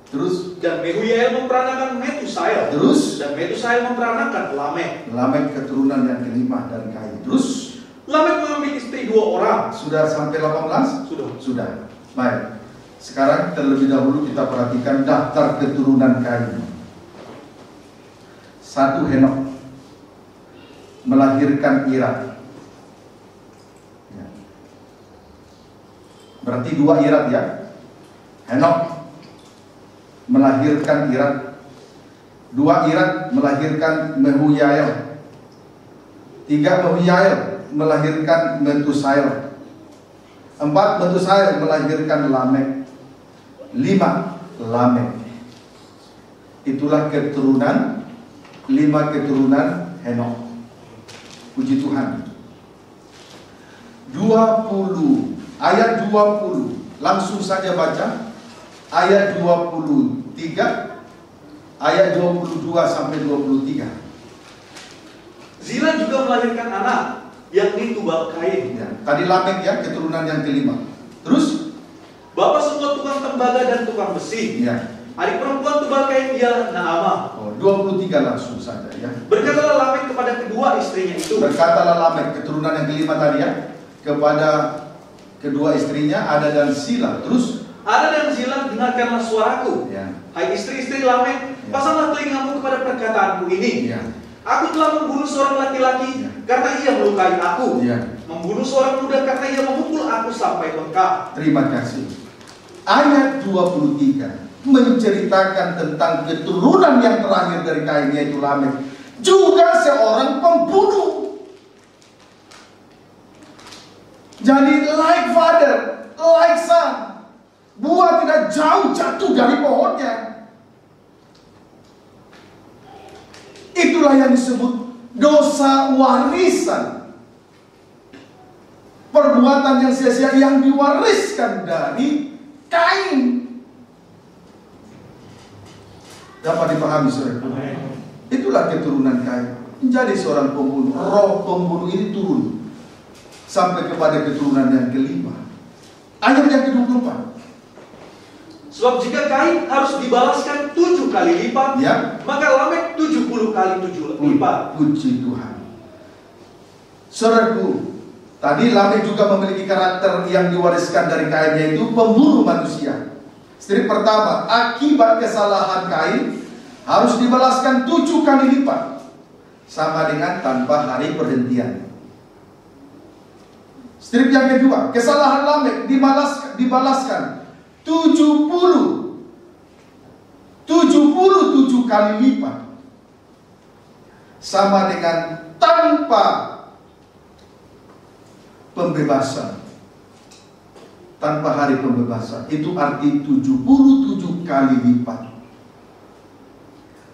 Terus? Dan Mehuyael memperanakan Metusael. Terus? Dan Metusael memperanakan Lamek. Lamek keturunan yang kelima dari Kain. Terus? Lamek mengambil istri 2 orang. Sudah sampai 18? Sudah. Baik. Sekarang terlebih dahulu kita perhatikan daftar keturunan Kain. 1. Henok melahirkan Irad. Berarti 2 Irad ya. Henok melahirkan Irad. 2 Irad melahirkan Mehuyael. 3 Mehuyael melahirkan Metusael. 4 Metusael melahirkan Lamek. 5 Lamek. Itulah keturunan 5 keturunan Henok. Puji Tuhan. 20 ayat 20. Langsung saja baca ayat 23, ayat 22 sampai 23. Zila juga melahirkan anak, yakni Tubal Kain. Ya, tadi Lamek ya, keturunan yang kelima. Terus bapak semua tukang tembaga dan tukang besi. Ya. Adik perempuan Tubal Kain ialah Naamah. 23 langsung saja ya. Berkatalah Lamek kepada kedua istrinya itu. Berkatalah Lamek, keturunan yang kelima tadi ya, kepada kedua istrinya, Ada dan Zila. Terus Ada dan Zila, dengarkanlah suaraku. Ya. Hai istri-istri Lamek, Ya. pasanglah telingamu kepada perkataanku ini. Ya. Aku telah membunuh seorang laki-laki karena ia melukai aku. Ya. Membunuh seorang muda karena ia memukul aku sampai bengkak. Terima kasih. Ayat 23 menceritakan tentang keturunan yang terakhir dari Kain, yaitu Lamek, juga seorang pembunuh. Jadi like father, like son, buah tidak jauh jatuh dari pohonnya. Itulah yang disebut dosa warisan. Perbuatan yang sia-sia yang diwariskan dari Kain. Dapat dipahami saudara? Itulah keturunan Kain. Menjadi seorang pembunuh. Roh pembunuh ini turun sampai kepada keturunan yang kelima. Ayat yang ke-24. Sebab jika Kain harus dibalaskan 7 kali lipat, ya, maka Lamek 70 kali 7 lipat. Puji Tuhan. Saudaraku, tadi Lamek juga memiliki karakter yang diwariskan dari Kain, yaitu pembunuh manusia. Strip pertama, akibat kesalahan Kain harus dibalaskan 7 kali lipat, sama dengan tanpa hari perhentian. Strip yang kedua, kesalahan Lamek dibalaskan 77 kali lipat, sama dengan tanpa pembebasan, tanpa hari pembebasan. Itu arti 77 kali lipat.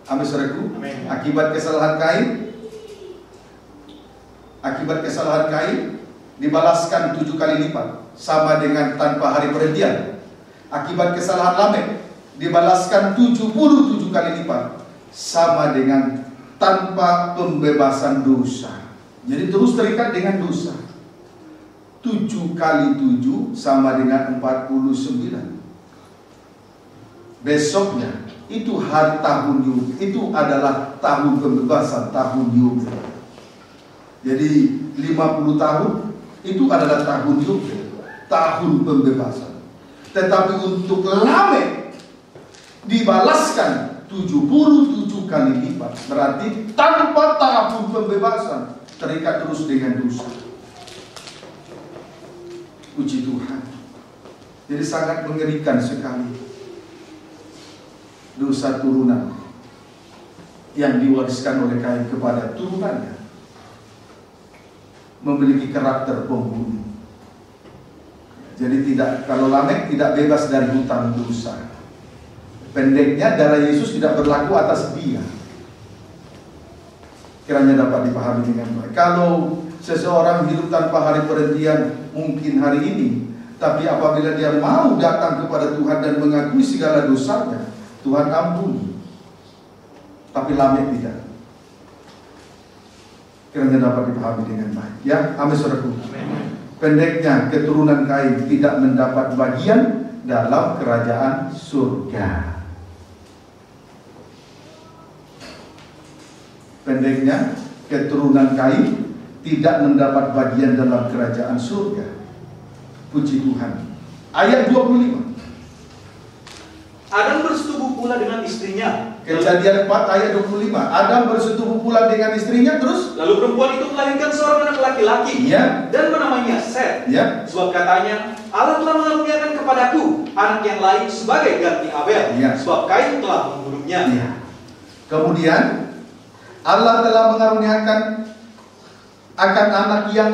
Amin saudaraku. Akibat kesalahan Kain dibalaskan 7 kali lipat, sama dengan tanpa hari perhentian. Akibat kesalahan Lamek dibalaskan 77 kali lipat, sama dengan tanpa pembebasan dosa. Jadi terus terikat dengan dosa. 7 kali 7 sama dengan 49. Besoknya itu hari tahun Yubel. Itu adalah tahun pembebasan, tahun Yubel. Jadi 50 tahun itu adalah tahun Yubel, tahun pembebasan. Tetapi untuk Lamek dibalaskan 77 kali lipat. Berarti tanpa tahun pembebasan, terikat terus dengan dosa. Puji Tuhan. Jadi sangat mengerikan sekali dosa turunan yang diwariskan oleh Kain kepada turunannya, memiliki karakter pembunuh. Jadi kalau Lamek tidak bebas dari hutang dosa. Pendeknya, darah Yesus tidak berlaku atas dia. Kiranya dapat dipahami dengan baik. Kalau seseorang hidup tanpa hari perhentian mungkin hari ini, tapi apabila dia mau datang kepada Tuhan dan mengakui segala dosanya, Tuhan ampuni. tapi Lamek tidak. Kiranya dapat dipahami dengan baik. Ya, amin saudaraku. Pendeknya, keturunan Kain tidak mendapat bagian dalam kerajaan surga. Pendeknya, keturunan Kain tidak mendapat bagian dalam kerajaan surga. Puji Tuhan. Ayat 25. Adam bersetubuh pula dengan istrinya. Kejadian 4 ayat 25. Adam bersetubuh pula dengan istrinya, terus lalu perempuan itu melahirkan seorang anak laki-laki, ya, dan menamainya Set. Ya. Sebab katanya, Allah telah mengaruniakan kepadaku anak yang lain sebagai ganti Abel. Ya. Sebab Kain telah membunuhnya. Ya. Kemudian Allah telah mengaruniakan akan anak yang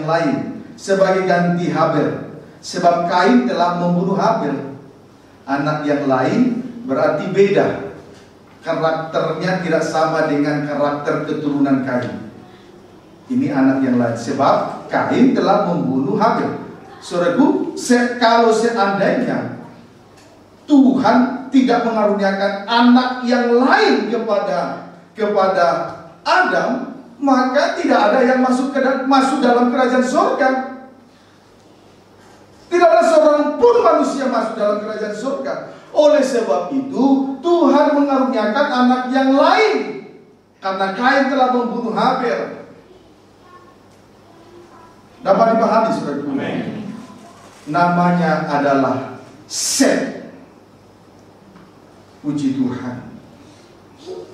lain sebagai ganti Habel. Sebab Kain telah membunuh Habel. Anak yang lain berarti beda. Karakternya tidak sama dengan karakter keturunan Kain. Ini anak yang lain. Sebab Kain telah membunuh Habel. Saudaraku, kalau seandainya Tuhan tidak mengaruniakan anak yang lain kepada Adam, maka tidak ada yang masuk dalam kerajaan surga. Tidak ada seorang pun manusia masuk dalam kerajaan surga. Oleh sebab itu, Tuhan mengaruniakan anak yang lain. Karena Kain telah membunuh Habel. Dapat dipahami, saudara? Namanya adalah Set. Puji Tuhan.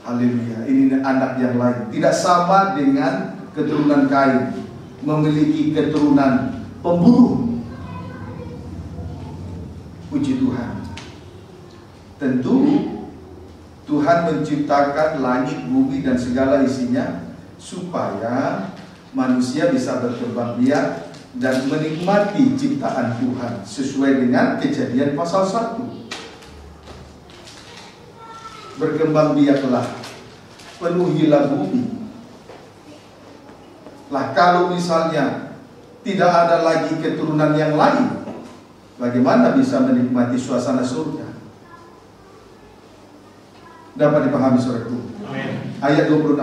Haleluya. Ini anak yang lain. Tidak sama dengan keturunan Kain. Memiliki keturunan pembunuh. Puji Tuhan. Tentu Tuhan menciptakan langit, bumi dan segala isinya supaya manusia bisa berkembang biak dan menikmati ciptaan Tuhan sesuai dengan Kejadian pasal 1. Berkembang biaklah, penuhilah bumi. Lah kalau misalnya tidak ada lagi keturunan yang lain, bagaimana bisa menikmati suasana surga? Dapat dipahami, saudaraku. Ayat 26.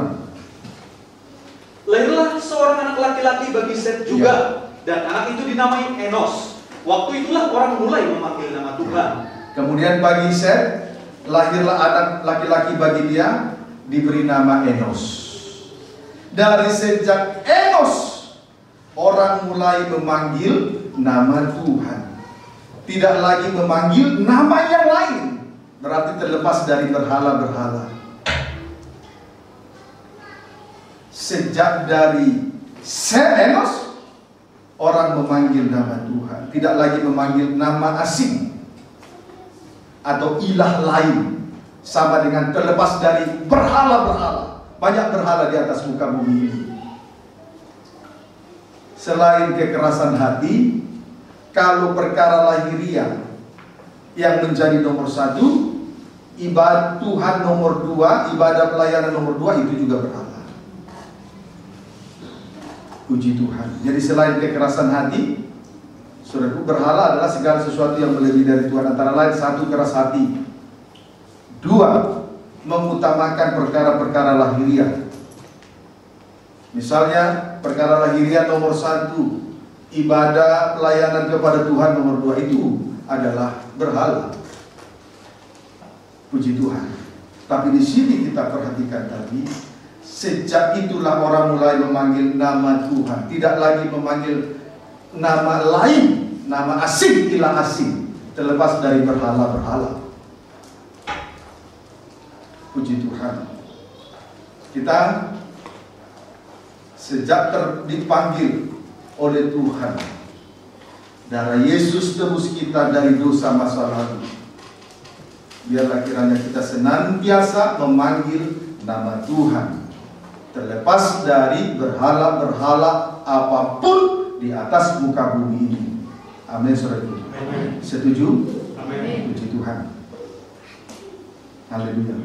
Lahirlah seorang anak laki-laki bagi Set juga, dan anak itu dinamai Enos. Waktu itulah orang mulai memanggil nama Tuhan. Kemudian bagi Set lahirlah anak laki-laki bagi dia, diberi nama Enos. Dari sejak Enos, orang mulai memanggil nama Tuhan. Tidak lagi memanggil nama yang lain. Berarti terlepas dari berhala-berhala. Sejak dari Enos, orang memanggil nama Tuhan. Tidak lagi memanggil nama asing atau ilah lain. Sama dengan terlepas dari berhala-berhala. Banyak berhala di atas muka bumi ini. Selain kekerasan hati, kalau perkara lahiriah yang menjadi nomor 1, ibadah Tuhan nomor 2, ibadah pelayanan nomor 2, itu juga berhala. Puji Tuhan. Jadi selain kekerasan hati, saudaraku, berhala adalah segala sesuatu yang melebihi dari Tuhan. Antara lain 1, keras hati. 2, mengutamakan perkara-perkara lahiriah. Misalnya perkara lahiriah nomor 1, ibadah pelayanan kepada Tuhan nomor 2, itu adalah berhala. Puji Tuhan. Tapi di sini kita perhatikan tadi, sejak itulah orang mulai memanggil nama Tuhan, tidak lagi memanggil nama lain, nama asing, ilah asing, terlepas dari berhala-berhala. Puji Tuhan. Kita sejak dipanggil oleh Tuhan, darah Yesus tebus kita dari dosa masa lalu. Biarlah kiranya kita senantiasa memanggil nama Tuhan, terlepas dari berhala-berhala apapun di atas muka bumi ini. Amin, saudara. Setuju? Amin. Puji Tuhan. Haleluya.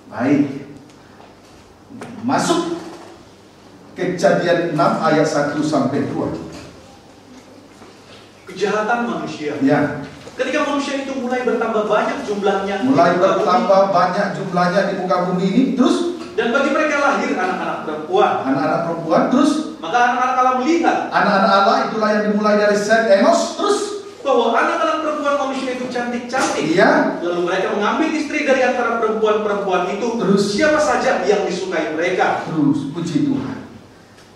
Baik. Masuk Kejadian 6 ayat 1 sampai 2. Kejahatan manusia. Ya. Ketika manusia itu mulai bertambah banyak jumlahnya, di muka bumi ini, terus dan bagi mereka lahir anak-anak perempuan, terus maka anak-anak Allah melihat, anak-anak Allah itulah yang dimulai dari Set, Enos, terus bahwa anak-anak perempuan manusia itu cantik-cantik. Iya. Lalu mereka mengambil istri dari antara perempuan-perempuan itu. Terus siapa saja yang disukai mereka. Terus puji Tuhan.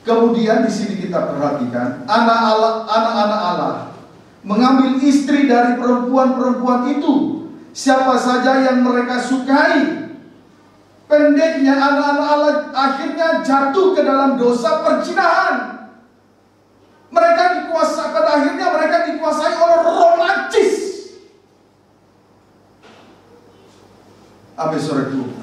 Kemudian di sini kita perhatikan anak-anak Allah mengambil istri dari perempuan-perempuan itu. Siapa saja yang mereka sukai. Pendeknya anak-anak Allah akhirnya jatuh ke dalam dosa perzinahan. Pada akhirnya mereka dikuasai oleh roh najis. Saudaraku,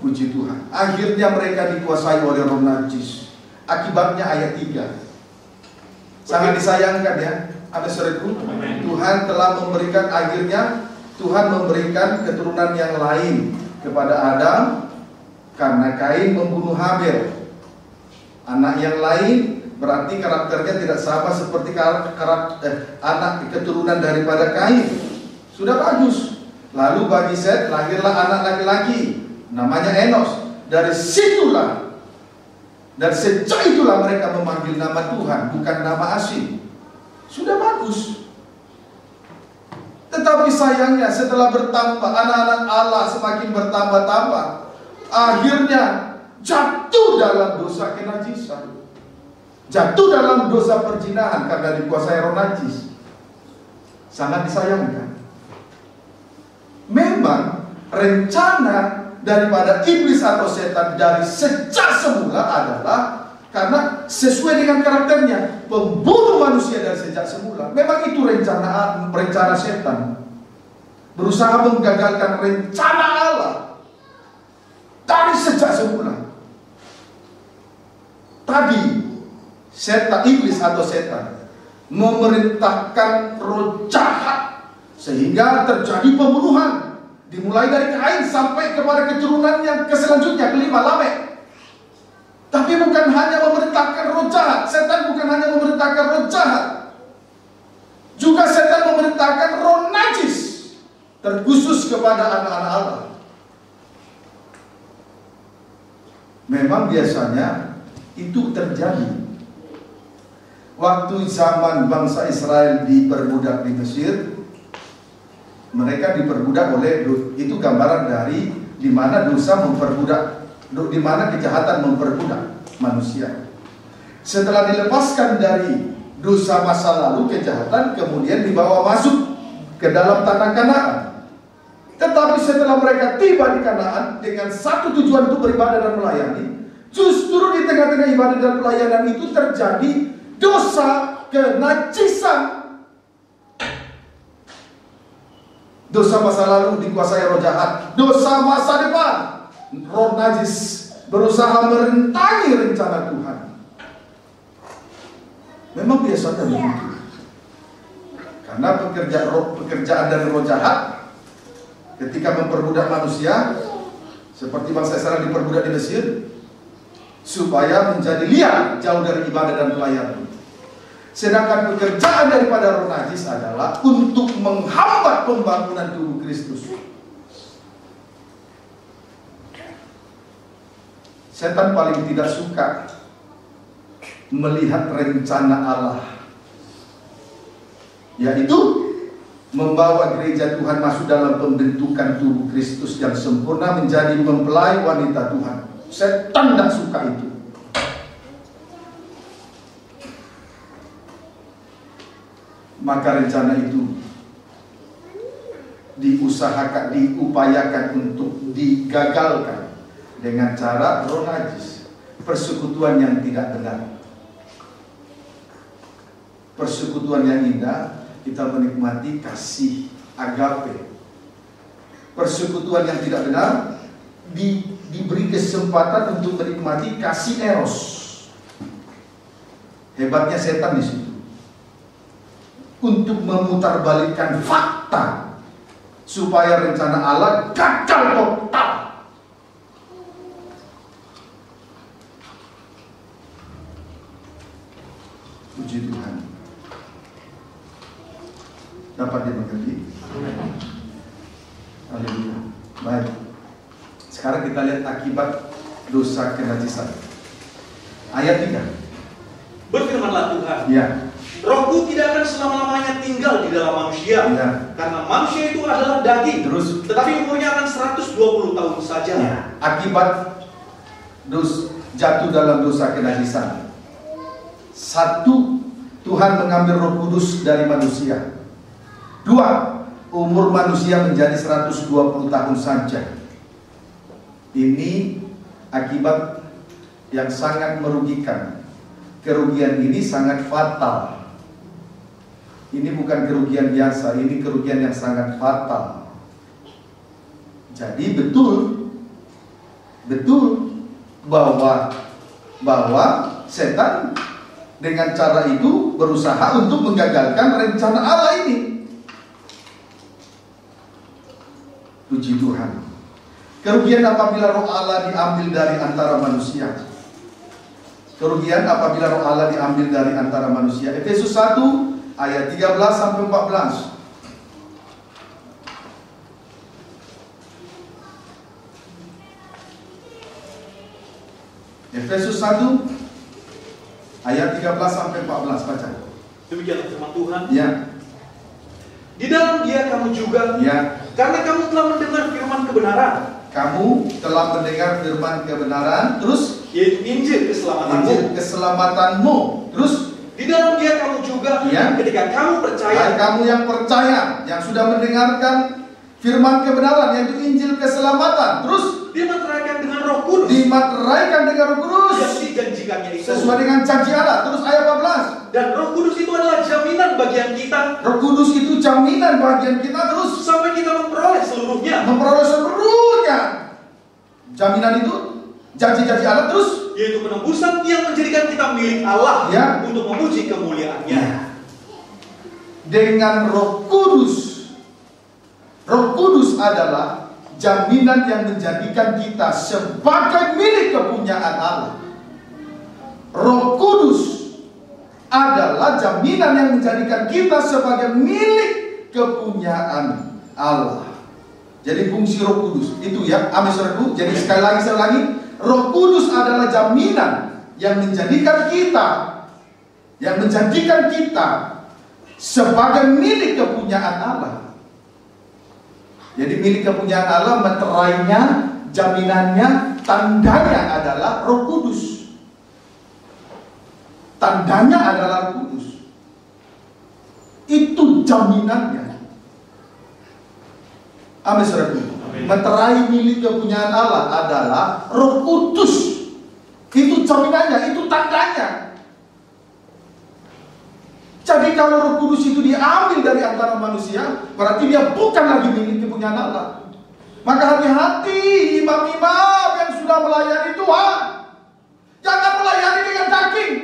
puji Tuhan. Akhirnya mereka dikuasai oleh roh najis. Akibatnya ayat 3. Sangat disayangkan ya. Saudaraku, Tuhan telah memberikan Tuhan memberikan keturunan yang lain kepada Adam karena Kain membunuh Habel. Anak yang lain berarti karakternya tidak sama seperti anak keturunan daripada Kain. Sudah bagus. Lalu bagi Set lahirlah anak laki-laki, namanya Enos. Dari sejak itulah mereka memanggil nama Tuhan, bukan nama asing. Sudah bagus. Tetapi sayangnya setelah bertambah, anak-anak Allah semakin bertambah-tambah, akhirnya jatuh dalam dosa kenajisan, jatuh dalam dosa perzinahan karena dikuasai roh najis. Sangat disayangkan. Memang rencana daripada iblis atau setan dari sejak semula adalah karena sesuai dengan karakternya, pembunuh manusia dari sejak semula. Memang itu rencana setan, berusaha menggagalkan rencana Allah dari sejak semula. Tadi iblis atau setan memerintahkan roh jahat sehingga terjadi pembunuhan, dimulai dari Kain sampai kepada keturunan yang selanjutnya, kelima, Lamek. Tapi bukan hanya memerintahkan roh jahat, setan bukan hanya memerintahkan roh jahat, juga setan memerintahkan roh najis, terkhusus kepada anak-anak Allah. Memang biasanya itu terjadi waktu zaman bangsa Israel diperbudak di Mesir. Mereka diperbudak oleh, itu gambaran dari di mana dosa memperbudak, di mana kejahatan memperbudak manusia. Setelah dilepaskan dari dosa masa lalu, kejahatan kemudian dibawa masuk ke dalam tanah Kanaan. Tetapi setelah mereka tiba di Kanaan dengan satu tujuan untuk beribadah dan melayani, justru di tengah-tengah ibadah dan pelayanan itu terjadi dosa kenajisan. Dosa masa lalu dikuasai roh jahat, dosa masa depan roh najis berusaha merintangi rencana Tuhan. Memang biasanya begitu. Karena pekerjaan dari roh jahat ketika memperbudak manusia, seperti bangsa Israel diperbudak di Mesir, supaya menjadi liar jauh dari ibadah dan pelayanan. Sedangkan pekerjaan daripada roh najis adalah untuk menghambat pembangunan tubuh Kristus. Setan paling tidak suka melihat rencana Allah, yaitu membawa gereja Tuhan masuk dalam pembentukan tubuh Kristus yang sempurna menjadi mempelai wanita Tuhan. Setan tidak suka itu. Maka rencana itu diupayakan untuk digagalkan dengan cara roh najis, persekutuan yang tidak benar. Persekutuan yang indah, kita menikmati kasih agape. Persekutuan yang tidak benar, diberi kesempatan untuk menikmati kasih eros. Hebatnya setan di situ, untuk memutarbalikkan fakta supaya rencana Allah gagal total. Puji Tuhan. Dapat dimengerti? Haleluya. Baik. Sekarang kita lihat akibat dosa kenajisan. Ayat 3. Berfirmanlah Tuhan. Ya. Rohku tidak akan selama-lamanya tinggal di dalam manusia, ya. Karena manusia itu adalah daging. Terus, tetapi umurnya akan 120 tahun saja. Ya. Akibat jatuh dalam dosa kenajisan. 1, Tuhan mengambil Roh Kudus dari manusia. 2, umur manusia menjadi 120 tahun saja. Ini akibat yang sangat merugikan. Kerugian ini sangat fatal. Ini bukan kerugian biasa, ini kerugian yang sangat fatal. Jadi betul bahwa setan dengan cara itu berusaha untuk menggagalkan rencana Allah ini. Puji Tuhan. Kerugian apabila Roh Allah diambil dari antara manusia. Kerugian apabila Roh Allah diambil dari antara manusia. Efesus 1 ayat 13 sampai 14. Efesus 1 ayat 13 sampai 14, baca. Demikianlah firman Tuhan. Ya. Di dalam Dia kamu juga, ya. Karena kamu telah mendengar firman kebenaran. Kamu telah mendengar firman kebenaran, terus yaitu Injil keselamatanmu. Injil keselamatanmu. Terus di dalam Dia kamu juga, ya. Ketika kamu percaya. Dan kamu yang percaya, yang sudah mendengarkan firman kebenaran, yaitu Injil keselamatan. Terus dimateraikan dengan Roh Kudus. Dimateraikan dengan Roh Kudus. Yang dijanjikannya itu. Sesuai dengan janji Allah. Terus ayat 14. Dan Roh Kudus itu adalah jaminan bagian kita. Roh Kudus itu jaminan bagian kita. Terus sampai kita memperoleh seluruhnya. Memperoleh seluruhnya. Jaminan itu janji-janji Allah. Terus yaitu penebusan yang menjadikan kita milik Allah, ya. Untuk memuji kemuliaan-Nya. Ya. Dengan Roh Kudus. Roh Kudus adalah jaminan yang menjadikan kita sebagai milik kepunyaan Allah. Roh Kudus adalah jaminan yang menjadikan kita sebagai milik kepunyaan Allah. Jadi fungsi Roh Kudus itu ya, amin saudaraku. Jadi sekali lagi, Roh Kudus adalah jaminan yang menjadikan kita sebagai milik kepunyaan Allah. Jadi milik kepunyaan Allah, meterainya, jaminannya, tandanya adalah Roh Kudus. Tandanya adalah Roh Kudus. Itu jaminannya. Amin saudaraku. Meterai milik kepunyaan Allah adalah Roh Kudus. Itu jaminannya, itu tandanya. Jadi kalau Roh Kudus itu diambil dari antara manusia, berarti dia bukan lagi milik kepunyaan Allah. Maka hati-hati imam-imam yang sudah melayani Tuhan. Jangan melayani dengan daging.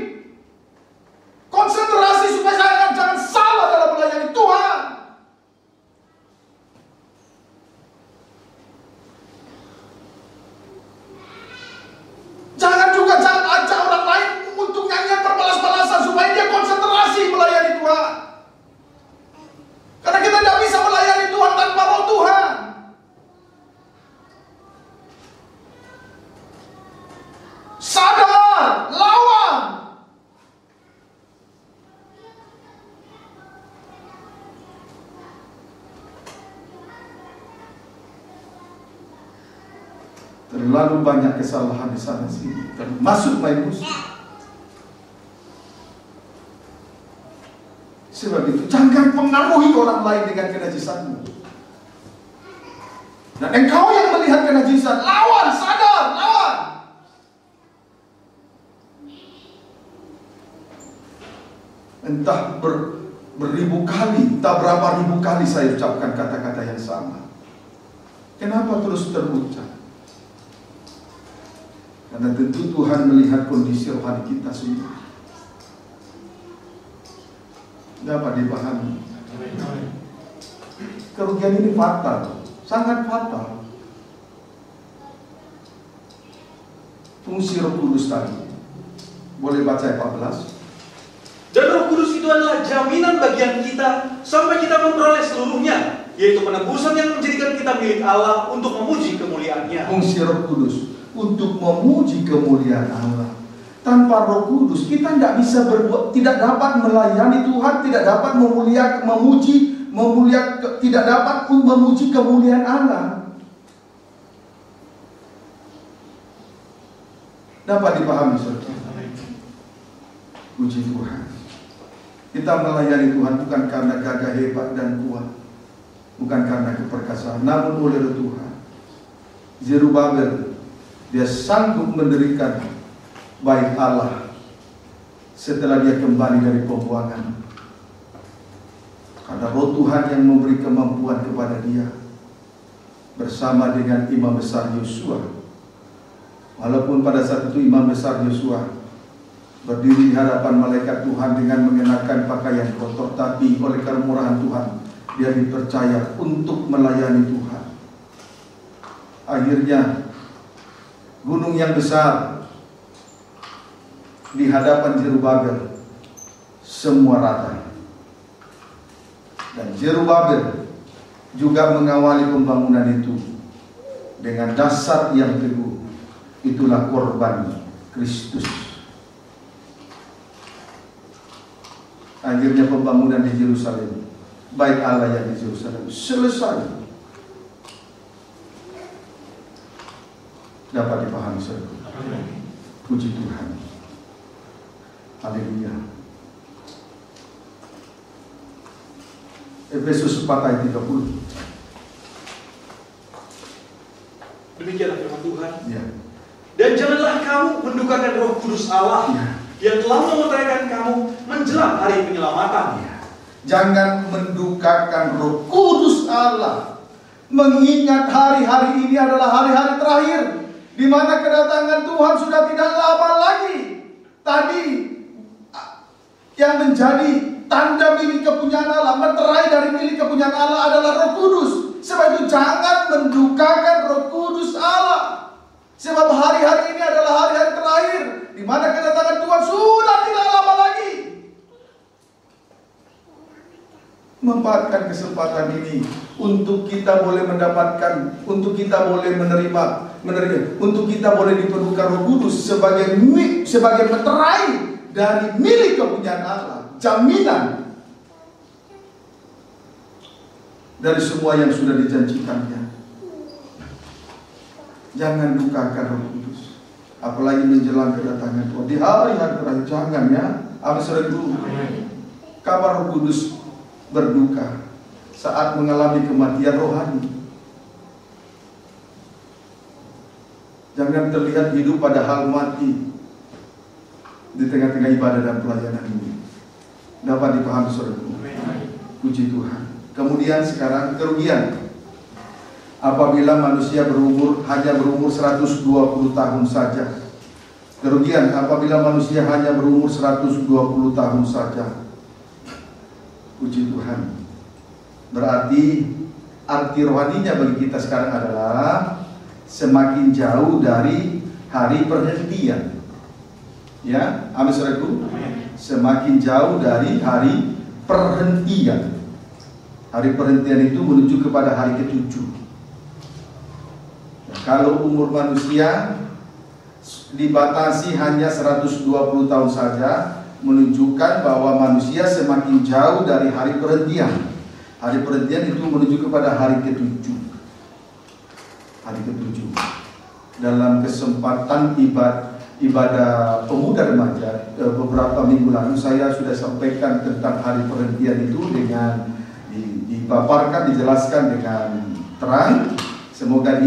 Konsentrasi supaya jangan salah dalam melayani Tuhan. Jangan ajak orang lain untuk nyanyian berbalas-balasan supaya dia konsentrasi melayani Tuhan. Karena kita tidak bisa melayani Tuhan tanpa Roh Tuhan. Sadar, lawan. Terlalu banyak kesalahan di sana sini, termasuk main musik. Sebab itu jangan pengaruhi orang lain dengan kenajisanmu. Dan engkau yang melihat kenajisan, lawan, sadar, lawan. Entah beribu kali, entah berapa ribu kali saya ucapkan kata-kata yang sama. Kenapa terus terucap? Karena tentu Tuhan melihat kondisi rohani kita semua. Dapat dipahami. Kerugian ini fatal, sangat fatal. Fungsi Roh Kudus tadi, boleh baca 14. Dan Roh Kudus itu adalah jaminan bagian kita sampai kita memperoleh seluruhnya, yaitu penebusan yang menjadikan kita kita milik Allah untuk memuji kemuliaan-Nya. Fungsi Roh Kudus untuk memuji kemuliaan Allah. Tanpa Roh Kudus kita tidak bisa berbuat, tidak dapat melayani Tuhan, tidak dapat tidak dapat memuji kemuliaan Allah. Dapat dipahami, saudara? Puji Tuhan. Kita melayani Tuhan bukan karena gagah hebat dan kuat, bukan karena keperkasaan, namun oleh Tuhan. Zerubabel, dia sanggup mendirikan bait Allah setelah dia kembali dari pembuangan. Ada Roh Tuhan yang memberi kemampuan kepada dia bersama dengan Imam Besar Yosua. Walaupun pada saat itu Imam Besar Yosua berdiri di hadapan malaikat Tuhan dengan mengenakan pakaian kotor, tapi oleh kemurahan Tuhan dia dipercaya untuk melayani Tuhan. Akhirnya gunung yang besar di hadapan Zerubabel semua rata. Dan Zerubabel juga mengawali pembangunan itu dengan dasar yang teguh. Itulah korban Kristus. Akhirnya pembangunan di Yerusalem, bait Allah yang di Yerusalem selesai. Dapat dipahami, saudara. Puji Tuhan. Haleluya. Efesus 4 ayat 30. Demikianlah firman Tuhan. Ya. Dan janganlah kamu mendukakan Roh Kudus Allah yang telah memeteraikan kamu menjelang hari penyelamatan. Jangan mendukakan Roh Kudus Allah, mengingat hari-hari ini adalah hari-hari terakhir, di mana kedatangan Tuhan sudah tidak lama lagi. Tadi yang menjadi tanda milik kepunyaan Allah, meterai dari milik kepunyaan Allah adalah Roh Kudus. Sebab itu jangan mendukakan Roh Kudus Allah. Sebab hari-hari ini adalah hari-hari terakhir, di mana kedatangan Tuhan sudah tidak lama lagi. Memanfaatkan kesempatan ini untuk kita boleh mendapatkan, untuk kita boleh menerima, untuk kita boleh diperlukan Roh Kudus sebagai meterai dari milik kepunyaan Allah, jaminan dari semua yang sudah dijanjikannya. Jangan dukakan Roh Kudus, apalagi menjelang kedatangan Tuhan di hari-hari terakhir. Jangan, ya. Apa dulu? Kapan Roh Kudus berduka? Saat mengalami kematian rohani. Jangan terlihat hidup padahal mati di tengah-tengah ibadah dan pelayanan ini. Dapat dipahami, saudaraku. Puji Tuhan. Kemudian sekarang kerugian apabila manusia hanya berumur 120 tahun saja. Kerugian apabila manusia hanya berumur 120 tahun saja. Puji Tuhan. Berarti arti rohaninya bagi kita sekarang adalah semakin jauh dari hari perhentian. Ya, amin saudaraku. Semakin jauh dari hari perhentian. Hari perhentian itu menuju kepada hari ke-7. Kalau umur manusia dibatasi hanya 120 tahun saja, menunjukkan bahwa manusia semakin jauh dari hari perhentian. Hari perhentian itu menuju kepada hari ke-7. Hari ke-7. Dalam kesempatan ibadah pemuda remaja beberapa minggu lalu, saya sudah sampaikan tentang hari perhentian itu dengan dipaparkan, dijelaskan dengan terang. Semoga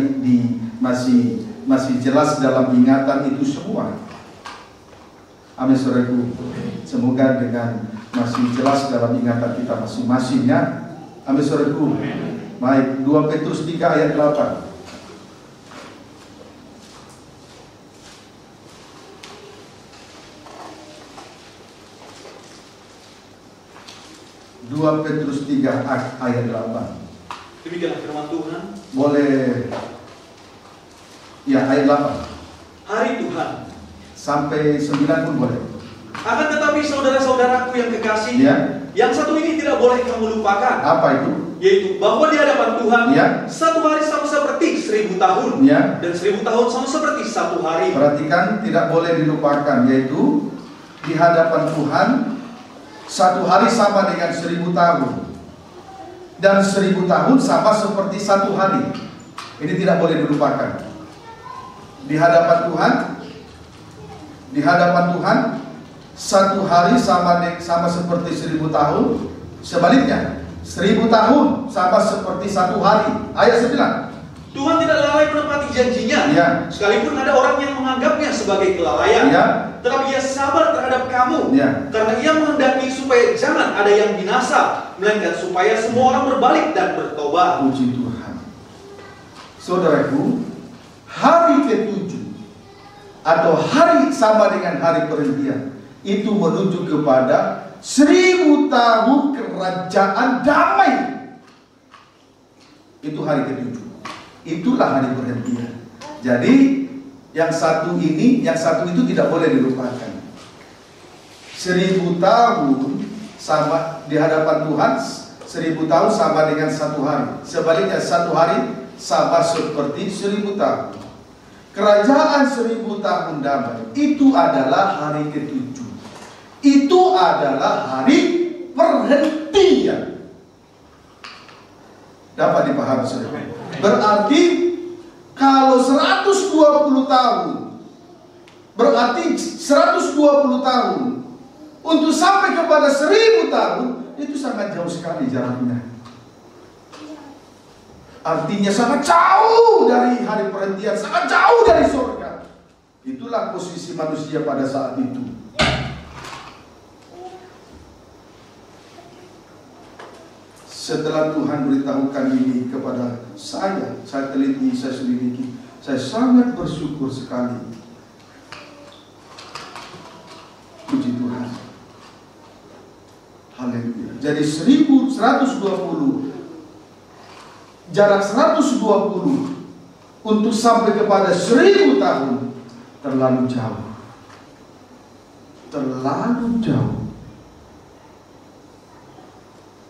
masih jelas dalam ingatan itu semua. Amin saudaraku. Semoga dengan masih jelas dalam ingatan kita masing-masing, ya. Amin saudaraku. Baik, 2 Petrus 3 ayat 8. 2 Petrus 3 ayat 8. Demikianlah firman Tuhan. Boleh. Ya, ayat 8. Hari Tuhan. Sampai 9 pun boleh. Akan tetapi saudara-saudaraku yang kekasih, ya, Yang satu ini tidak boleh kamu lupakan. Apa itu? Yaitu bahwa di hadapan Tuhan, ya, satu hari sama seperti 1000 tahun, ya, dan 1000 tahun sama seperti satu hari. Perhatikan, tidak boleh dilupakan, yaitu di hadapan Tuhan satu hari sama dengan 1000 tahun, dan 1000 tahun sama seperti satu hari. Ini tidak boleh dilupakan. Di hadapan Tuhan satu hari sama seperti 1000 tahun. Sebaliknya, 1000 tahun sama seperti satu hari. Ayat 9. Tuhan tidak lalai menepati janjinya, ya, sekalipun ada orang yang menganggapnya sebagai kelalaian, ya, tetapi Ia sabar terhadap kamu, ya, karena Ia menghendaki supaya jangan ada yang binasa, melainkan supaya semua orang berbalik dan bertobat. Puji Tuhan. Saudaraku, hari ke-7 atau hari sama dengan hari perhentian itu menuju kepada 1000 tahun kerajaan damai. Itu hari ke-7. Itulah hari perhentian. Jadi yang satu itu tidak boleh dilupakan. 1000 tahun sama di hadapan Tuhan, 1000 tahun sama dengan satu hari. Sebaliknya, satu hari sama seperti 1000 tahun. Kerajaan 1000 tahun damai itu adalah hari ke-7. Itu adalah hari perhentian. Dapat dipahami, saudara? Berarti kalau 120 tahun, berarti 120 tahun untuk sampai kepada 1000 tahun, itu sangat jauh sekali jaraknya. Artinya sangat jauh dari hari perhentian, sangat jauh dari surga. Itulah posisi manusia pada saat itu. Setelah Tuhan beritahukan ini kepada saya teliti, saya selidiki, saya sangat bersyukur sekali. Puji Tuhan. Haleluya. Jadi 1120, jarak 120 untuk sampai kepada 1000 tahun terlalu jauh. Terlalu jauh.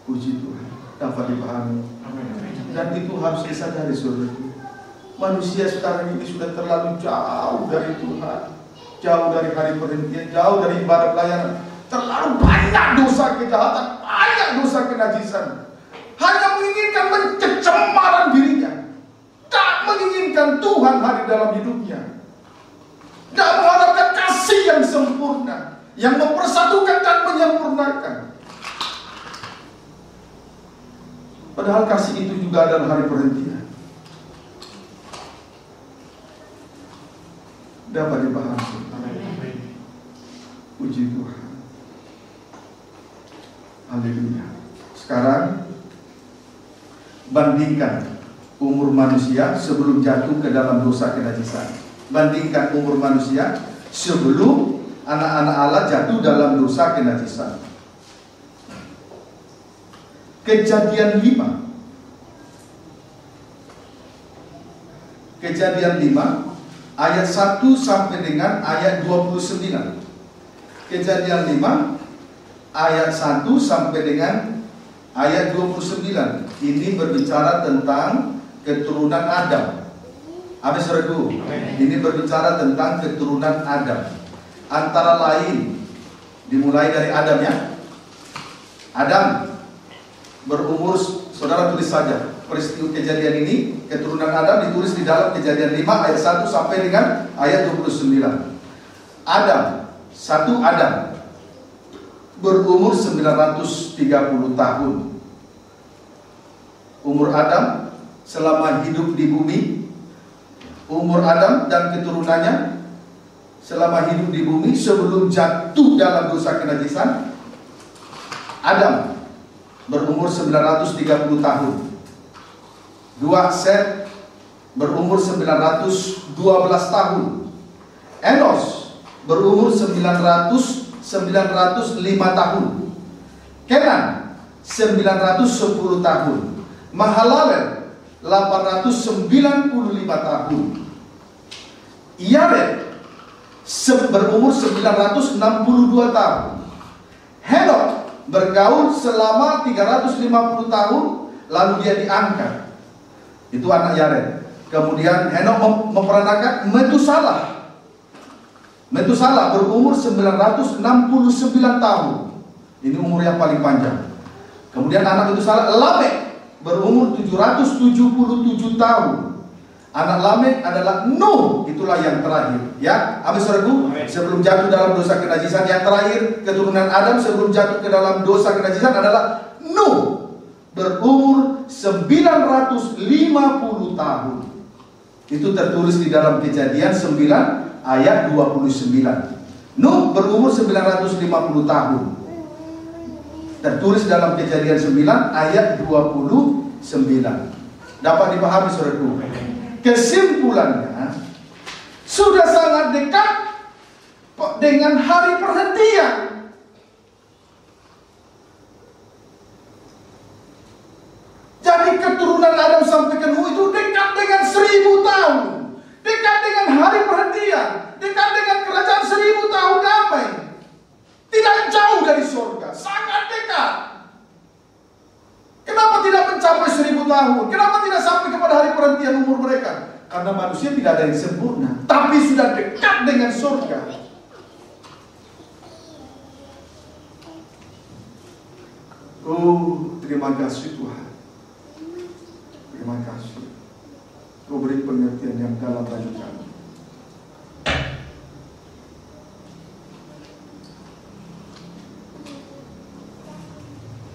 Puji Tuhan. Dapat dipahami. Dan itu harus disadari, saudara. Manusia sekarang ini sudah terlalu jauh dari Tuhan, jauh dari hari perhentian, jauh dari ibadah pelayanan. Terlalu banyak dosa kejahatan, banyak dosa kenajisan. Hanya menginginkan pencemaran dirinya, tak menginginkan Tuhan hadir dalam hidupnya, tak mengharapkan kasih yang sempurna, yang mempersatukan dan menyempurnakan. Padahal kasih itu juga adalah hari perhentian. Dapat dipahami. Puji Tuhan. Haleluya. Sekarang bandingkan umur manusia sebelum jatuh ke dalam dosa kenajisan. Bandingkan umur manusia sebelum anak-anak Allah jatuh dalam dosa kenajisan. Kejadian 5 ayat 1 sampai dengan ayat 29. Kejadian 5 ayat 1 sampai dengan ayat 29. Ini berbicara tentang keturunan Adam. Amin, saudaraku. Ini berbicara tentang keturunan Adam. Antara lain, dimulai dari Adam, ya. Adam berumur, saudara tulis saja peristiwa kejadian ini, keturunan Adam ditulis di dalam Kejadian 5 ayat 1 sampai dengan ayat 29. Adam berumur 930 tahun. Umur Adam selama hidup di bumi, umur Adam dan keturunannya selama hidup di bumi sebelum jatuh dalam dosa kenajisan, Adam berumur 930 tahun. 2 Set berumur 912 tahun. Enos berumur 905 tahun. Kenan 910 tahun. Mahalalel 895 tahun. Yared berumur 962 tahun. Henok bergaul selama 350 tahun, lalu dia diangkat. Itu anak Yared. Kemudian Henok memperanakan Metusalah. Metusalah berumur 969 tahun. Ini umur yang paling panjang. Kemudian anak Metusalah Lamek berumur 777 tahun. Anak Lamek adalah Nuh, itulah yang terakhir. Ya, amin saudaraku. Sebelum jatuh dalam dosa kenajisan, yang terakhir keturunan Adam sebelum jatuh ke dalam dosa kenajisan adalah Nuh, berumur 950 tahun. Itu tertulis di dalam Kejadian 9 ayat 29. Nuh berumur 950 tahun. Tertulis dalam Kejadian 9 ayat 29. Dapat dipahami saudaraku. Kesimpulannya, sudah sangat dekat dengan hari perhentian. Jadi keturunan Adam sampai ke Nuh itu dekat dengan 1000 tahun. Dekat dengan hari perhentian. Dekat dengan kerajaan 1000 tahun damai. Tidak jauh dari surga, sangat dekat. Kenapa tidak mencapai 1000 tahun? Kenapa tidak sampai kepada hari perhentian umur mereka? Karena manusia tidak ada yang sempurna, tapi sudah dekat dengan surga. Oh, terima kasih Tuhan. Terima kasih. Kau beri pengertian yang dalam bagi kami.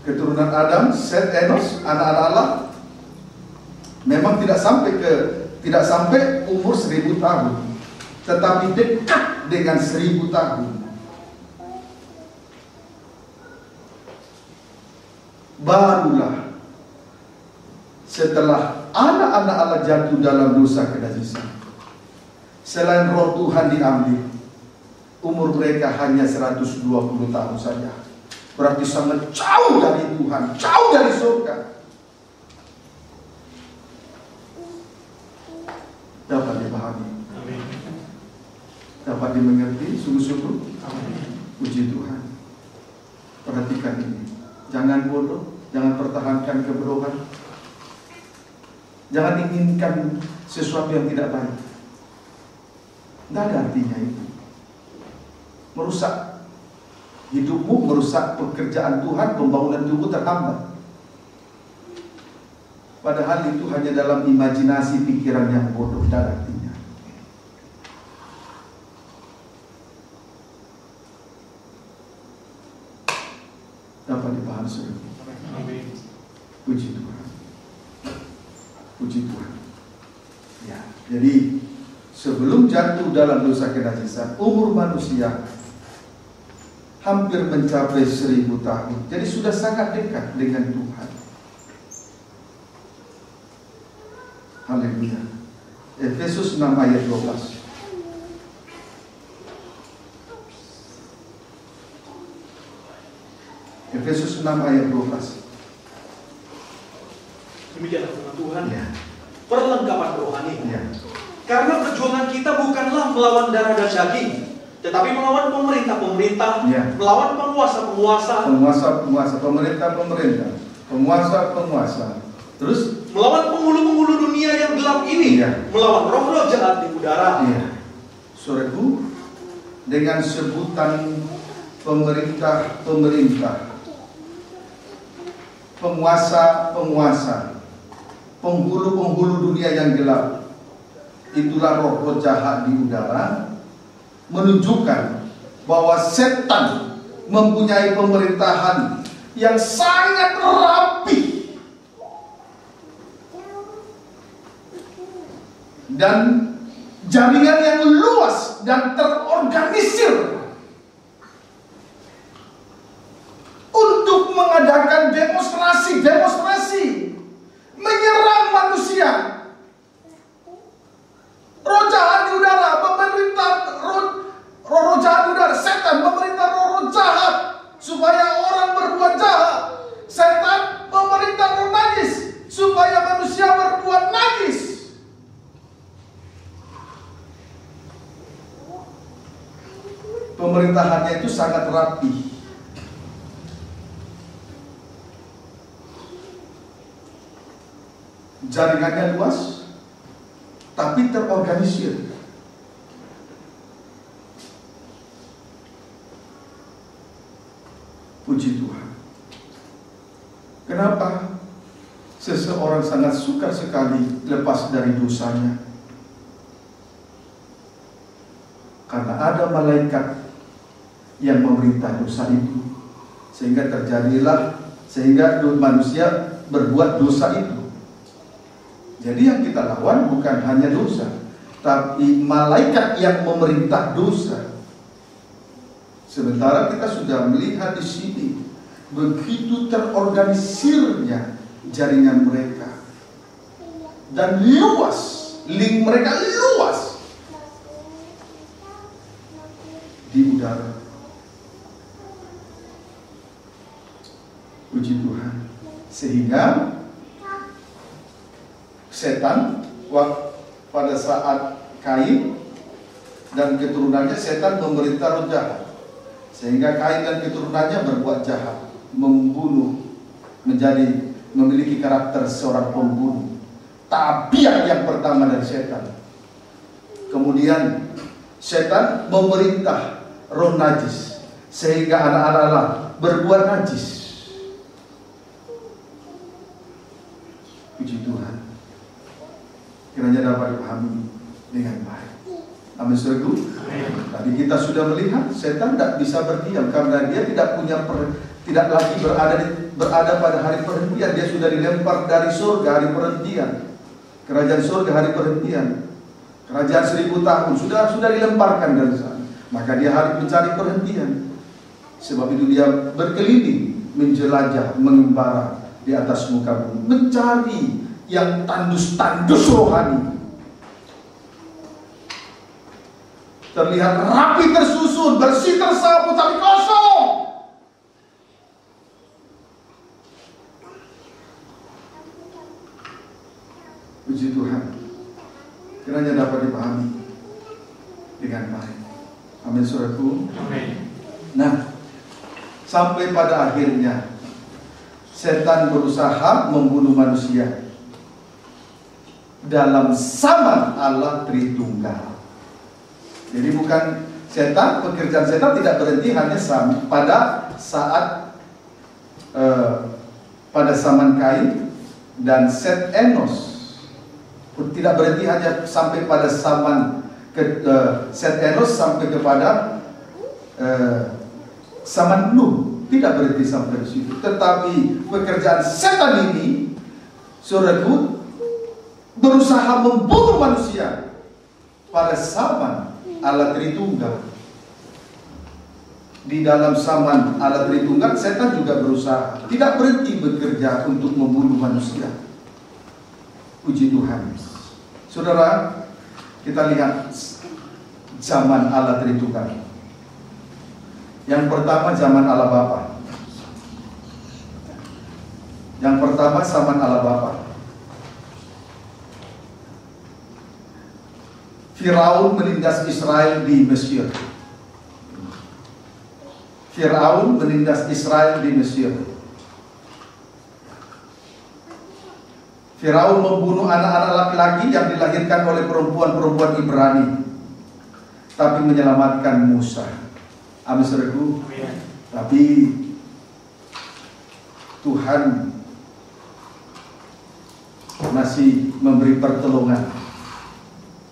Keturunan Adam, Set, Enos, anak-anak Allah memang tidak sampai umur 1000 tahun, tetapi dekat dengan 1000 tahun. Barulah setelah anak-anak Allah jatuh dalam dosa kenajisan, selain roh Tuhan diambil, umur mereka hanya 120 tahun saja. Berarti sangat jauh dari Tuhan, jauh dari surga. Dapat dipahami, dapat dimengerti sungguh-sungguh. Puji Tuhan. Perhatikan ini, jangan bodoh, jangan pertahankan kebodohan, jangan inginkan sesuatu yang tidak baik. Tidak ada artinya itu. Merusak hidupmu, merusak pekerjaan Tuhan, pembangunan tubuh terhambat. Padahal itu hanya dalam imajinasi pikiran yang bodoh, dan artinya. Dapat dipahami saudara? Puji Tuhan. Puji Tuhan. Ya, jadi sebelum jatuh dalam dosa kenajisan, umur manusia hampir mencapai 1000 tahun. Jadi sudah sangat dekat dengan Tuhan. Haleluya. Efesus 6 ayat 12. Efesus 6 ayat 12. Demikianlah firman Tuhan. Ya. Perlengkapan rohani. Ya. Karena perjuangan kita bukanlah melawan darah dan daging, tetapi melawan pemerintah-pemerintah, ya, melawan penguasa-penguasa, pemerintah-pemerintah, penguasa-penguasa. Terus melawan penghulu-penghulu dunia yang gelap ini, ya, melawan roh-roh jahat di udara. Ya. Saudaraku, dengan sebutan pemerintah-pemerintah, penguasa-penguasa, penghulu-penghulu dunia yang gelap, itulah roh-roh jahat di udara, menunjukkan bahwa setan mempunyai pemerintahan yang sangat rapi dan jaringan yang luas dan terorganisir untuk mengadakan demonstrasi menyerang manusia. Roh jahat di udara, pemerintah roh jahat di udara, setan memerintah roh jahat supaya orang berbuat jahat. Setan memerintah roh najis supaya manusia berbuat najis. Pemerintahannya itu sangat rapi. jaringannya luas, tapi terorganisir. Puji Tuhan. Kenapa seseorang sangat sukar sekali lepas dari dosanya? Karena ada malaikat yang memerintah dosa itu, sehingga manusia berbuat dosa itu. Jadi yang kita lawan bukan hanya dosa, tapi malaikat yang memerintah dosa. Sementara kita sudah melihat di sini begitu terorganisirnya jaringan mereka dan luas, link mereka luas di udara. Puji Tuhan. Sehingga setan pada saat Kain dan keturunannya, setan memerintah roh jahat, sehingga Kain dan keturunannya berbuat jahat, membunuh, memiliki karakter seorang pembunuh. Tabiat yang pertama dari setan. Kemudian setan memerintah roh najis, sehingga anak-anak Allah berbuat najis. Puji Tuhan. Kiranya dapat dipahami dengan baik. Amin, saudaraku. Tadi kita sudah melihat setan tidak bisa berdiam karena dia tidak lagi berada pada hari perhentian. Dia sudah dilempar dari surga, hari perhentian. Kerajaan surga, hari perhentian. Kerajaan 1000 tahun sudah dilemparkan dari sana. Maka dia harus mencari perhentian. Sebab itu dia berkeliling, menjelajah, mengembara di atas muka bumi, mencari yang tandus-tandus rohani. Terlihat rapi tersusun, bersih tersapu, tapi kosong. Puji Tuhan. Kiranya dapat dipahami dengan baik. Amin, saudaraku. Amin. Nah, sampai pada akhirnya setan berusaha membunuh manusia dalam zaman Allah Tritunggal. Jadi bukan pekerjaan setan tidak berhenti hanya pada saat pada zaman Kain dan Set Enos. Tidak berhenti hanya sampai pada zaman Set Enos sampai kepada zaman Nuh. Tidak berhenti sampai di situ. Tetapi pekerjaan setan ini, saudaraku, berusaha membunuh manusia pada zaman Allah Tritunggal. Di dalam zaman Allah Tritunggal, setan juga berusaha, tidak berhenti bekerja untuk membunuh manusia. Puji Tuhan. Saudara, kita lihat zaman Allah Tritunggal. Yang pertama zaman Allah Bapa. Yang pertama zaman Allah Bapa. Firaun menindas Israel di Mesir. Firaun menindas Israel di Mesir. Firaun membunuh anak-anak laki-laki yang dilahirkan oleh perempuan-perempuan Ibrani, tapi menyelamatkan Musa. Amin, saudaraku. Tapi Tuhan masih memberi pertolongan.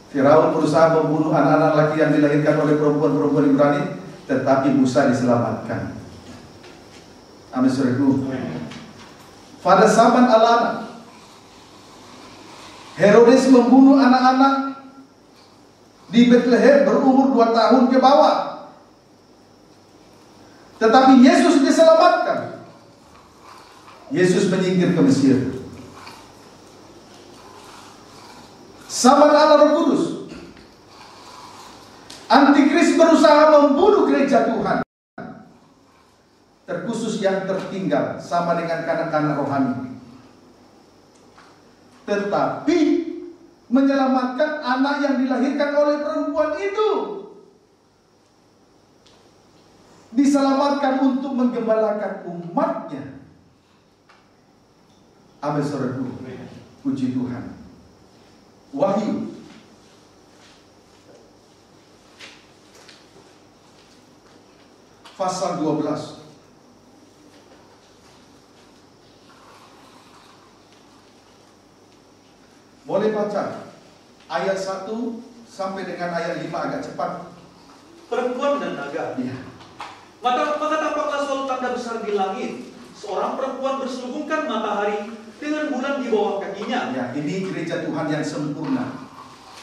Firaun berusaha membunuh anak-anak laki yang dilahirkan oleh perempuan-perempuan Ibrani, tetapi Musa diselamatkan. Amin, saudaraku. Pada zaman Allah, Herodes membunuh anak-anak di Bethlehem berumur 2 tahun ke bawah. Tetapi Yesus diselamatkan. Yesus menyingkir ke Mesir. Zaman Allah Roh Kudus, Antikris berusaha membunuh gereja Tuhan, terkhusus yang tertinggal, sama dengan kanak-kanak rohani. Tetapi menyelamatkan anak yang dilahirkan oleh perempuan itu, diselamatkan untuk menggembalakan umatnya. Amin, saudaraku. Puji Tuhan. Wahyu pasal 12. Boleh baca ayat 1 sampai dengan ayat 5 agak cepat. Perempuan dan naga. Iya. Maka tampaklah suatu tanda besar di langit. Seorang perempuan berselubungkan matahari dengan bulan di bawah kakinya. Ya, ini gereja Tuhan yang sempurna.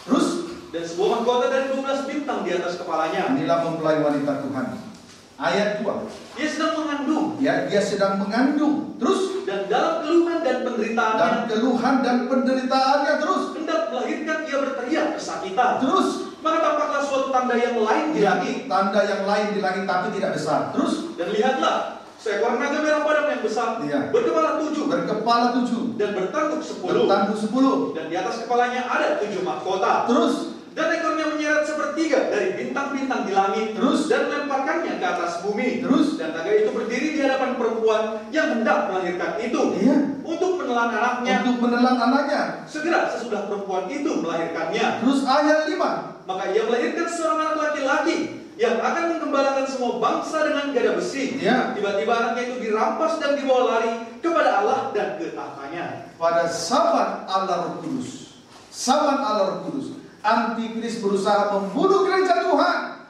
Terus, dan sebuah mahkota dari 12 bintang di atas kepalanya. Inilah mempelai wanita Tuhan. Ayat 2. Dia sedang mengandung. Ya, dia sedang mengandung. Terus, dan dalam keluhan dan penderitaannya. Terus, hendak melahirkan, ia berteriak kesakitan. Terus, maka tampaklah suatu tanda yang lain di langit. Tanda yang lain di langit tapi tidak besar. Terus, dan lihatlah, seekor naga merah padam yang besar, berkepala 7, dan bertanduk 10. Dan di atas kepalanya ada 7 mahkota. Terus, dan ekornya menyeret sepertiga dari bintang-bintang di langit. Terus, dan melemparkannya ke atas bumi. Terus, dan naga itu berdiri di hadapan perempuan yang hendak melahirkan itu. Untuk menelan anaknya. Segera sesudah perempuan itu melahirkannya. Terus ayat 5. Maka ia melahirkan seorang anak laki-laki yang akan menggembalakan semua bangsa dengan gada besi. Tiba-tiba anaknya itu dirampas dan dibawa lari kepada Allah dan ke tahtanya. Pada zaman Allah Roh Kudus, Antikris berusaha membunuh gereja Tuhan.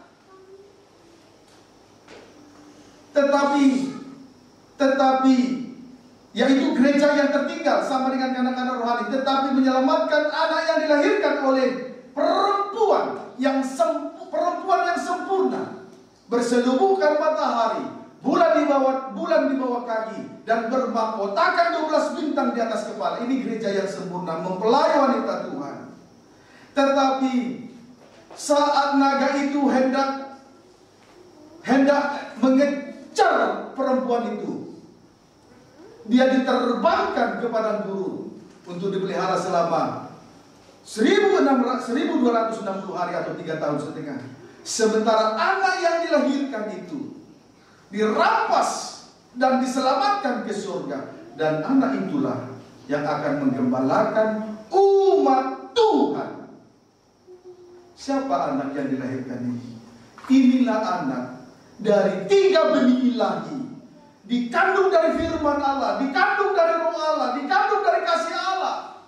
Tetapi yaitu gereja yang tertinggal sama dengan anak-anak rohani, tetapi menyelamatkan anak yang dilahirkan oleh perempuan yang sempurna, berselubungkan matahari, bulan di bawah kaki, dan bermahkotakan 12 bintang di atas kepala. Ini gereja yang sempurna, mempelai wanita Tuhan. Tetapi saat naga itu hendak mengejar perempuan itu, dia diterbangkan ke padang gurun untuk dipelihara selama 1260 hari atau 3 tahun setengah. Sementara anak yang dilahirkan itu dirampas dan diselamatkan ke surga. Dan anak itulah yang akan menggembalakan umat Tuhan. Siapa anak yang dilahirkan ini? Inilah anak dari 3 benih ilahi, dikandung dari firman Allah, dikandung dari roh Allah, dikandung dari kasih Allah.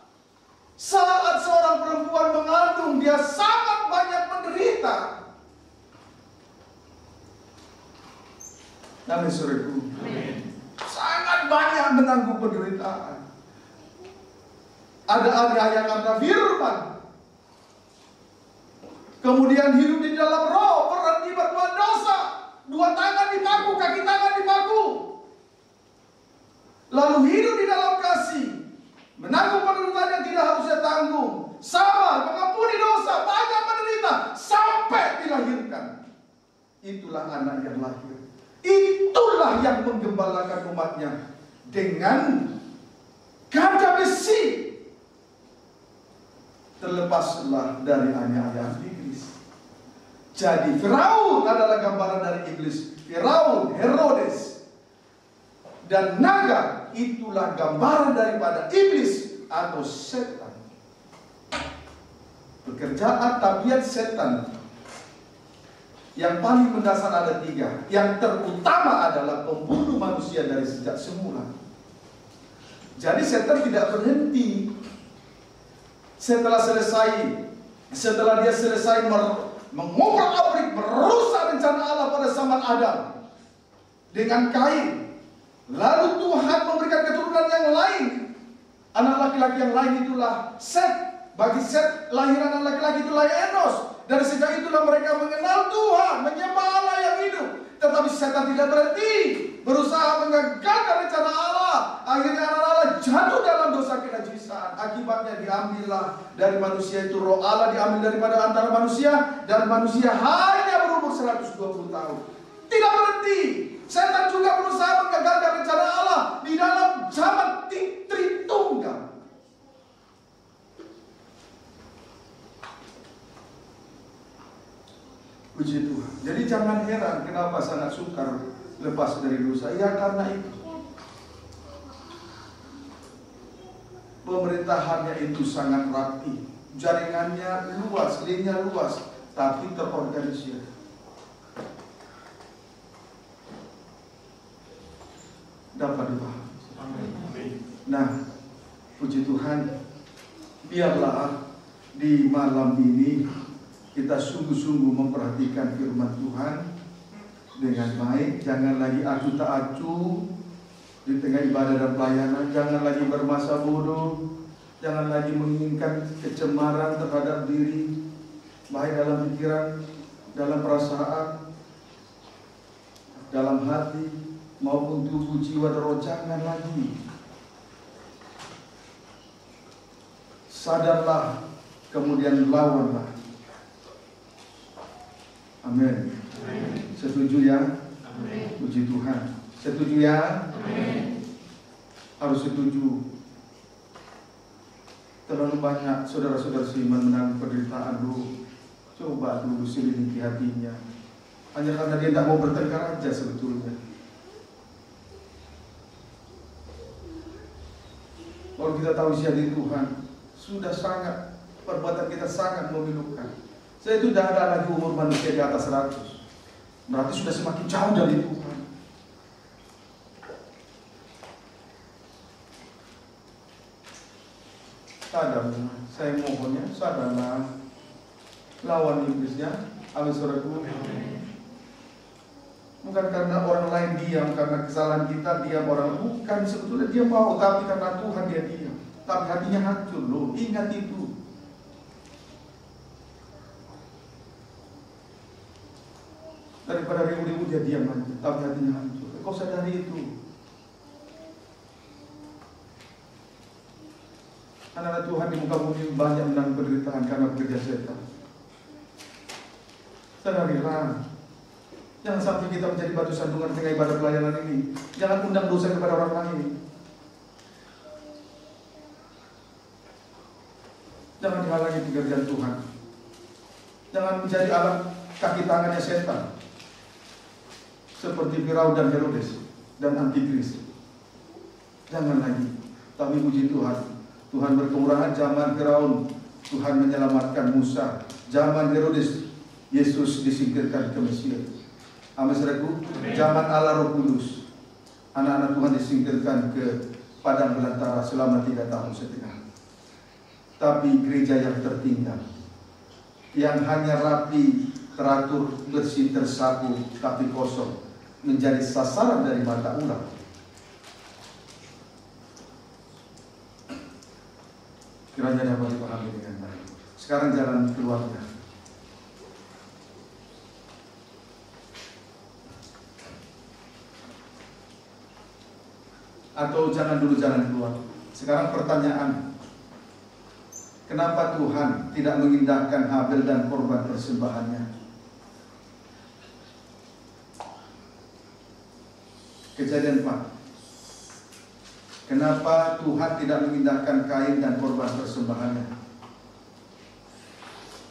Saat seorang perempuan mengandung, dia sangat banyak menderita. Amin, saudaraku. Sangat banyak menanggung penderitaan. Ada ayah yang ada firman, kemudian hidup di dalam roh, berhenti berbuat dosa, 2 tangan dipaku, kaki tangan dipaku, lalu hidup di dalam kasih, menanggung penderitaan yang tidak harusnya tanggung, sabar, mengampuni dosa, banyak menderita sampai dilahirkan. Itulah anak yang lahir. Itulah yang menggembalakan umatnya dengan gada besi. Terlepaslah dari anya-anya iblis. Jadi Firaun adalah gambaran dari iblis. Firaun, Herodes, dan naga itulah gambaran daripada iblis atau setan. Pekerjaan tabiat setan yang paling mendasar ada 3. Yang terutama adalah membunuh manusia dari sejak semula. Jadi setan tidak berhenti. Setelah dia selesai mengobrak-abrik, merusak rencana Allah pada zaman Adam dengan Kain. Lalu Tuhan memberikan keturunan yang lain. Anak laki-laki yang lain itulah Set. Bagi Set, lahiran anak laki-laki itulah Enos. Dari sejak itulah mereka mengenal Tuhan, menyembah Allah yang hidup. Tetapi setan tidak berhenti, berusaha menggagalkan rencana Allah. Akhirnya anak Allah jatuh dalam dosa kenajisaan. Akibatnya diambillah dari manusia itu roh Allah, diambil daripada antara manusia, dan manusia hanya berumur 120 tahun. Tidak berhenti. Setan juga berusaha menggagalkan rencana Allah di dalam zaman Tritunggal. Puji Tuhan. Jadi jangan heran kenapa sangat sukar lepas dari dosa. Ya karena itu. Pemerintahannya itu sangat rapi, jaringannya luas, linknya luas, tapi terorganisir. Dapat dipahami. Nah, puji Tuhan, biarlah di malam ini kita sungguh-sungguh memperhatikan firman Tuhan dengan baik. Jangan lagi acu tak acu di tengah ibadah dan pelayanan. Jangan lagi bermasa bodoh. Jangan lagi menginginkan kecemaran terhadap diri, baik dalam pikiran, dalam perasaan, dalam hati, maupun tubuh, jiwa, dan roh. Jangan lagi. Sadarlah, kemudian lawanlah. Amin. Setuju ya? Amin. Puji Tuhan. Setuju ya? Amin. Harus setuju. Terlalu banyak saudara-saudara seiman menanggung penderitaan dulu. Coba dulu selidiki hatinya. Hanya karena dia tidak mau bertengkar aja sebetulnya. Kalau kita tahu isi hati Tuhan, sudah sangat, perbuatan kita sangat memilukan. Saya itu tidak ada lagi umur manusia di atas 100. Berarti sudah semakin jauh dari Tuhan. Sadarlah, saya mohonnya, sadarlah. Lawan iblisnya, amin saudaraku. Bukan karena orang lain diam, karena kesalahan kita diam, orang bukan, sebetulnya dia mau, tapi karena Tuhan dia diam. Tapi hatinya hancur loh, ingat itu. Daripada ribu-ribu dia diam aja, tapi hatinya hancur. Kau sadari itu. Anak-anak Tuhan di muka bumi banyak menanggung penderitaan karena bekerja setan. Sadarilah. Jangan sampai kita menjadi batu sandungan tengah ibadah pelayanan ini. Jangan undang dosa kepada orang lain. Jangan dihalangi pekerjaan Tuhan. Jangan menjadi alat kaki tangannya setan, seperti Firaun dan Herodes dan Antikris. Jangan lagi. Tapi puji Tuhan, Tuhan berkekurangan zaman Firaun, Tuhan menyelamatkan Musa. Zaman Herodes, Yesus disingkirkan ke Mesir. Amin saudaraku. Zaman Allah Roh Kudus, anak-anak Tuhan disingkirkan ke padang belantara selama 3 tahun setengah. Tapi gereja yang tertinggal, yang hanya rapi, teratur, bersih, tersapu, tapi kosong, menjadi sasaran dari mata ular. Kiranya dapat dipahami dengan baik. Sekarang jalan keluarnya. Atau jangan dulu jalan keluar. Sekarang pertanyaan, kenapa Tuhan tidak mengindahkan Habel dan korban persembahannya? Kejadian 4. Kenapa Tuhan tidak mengindahkan Kain dan korban persembahannya?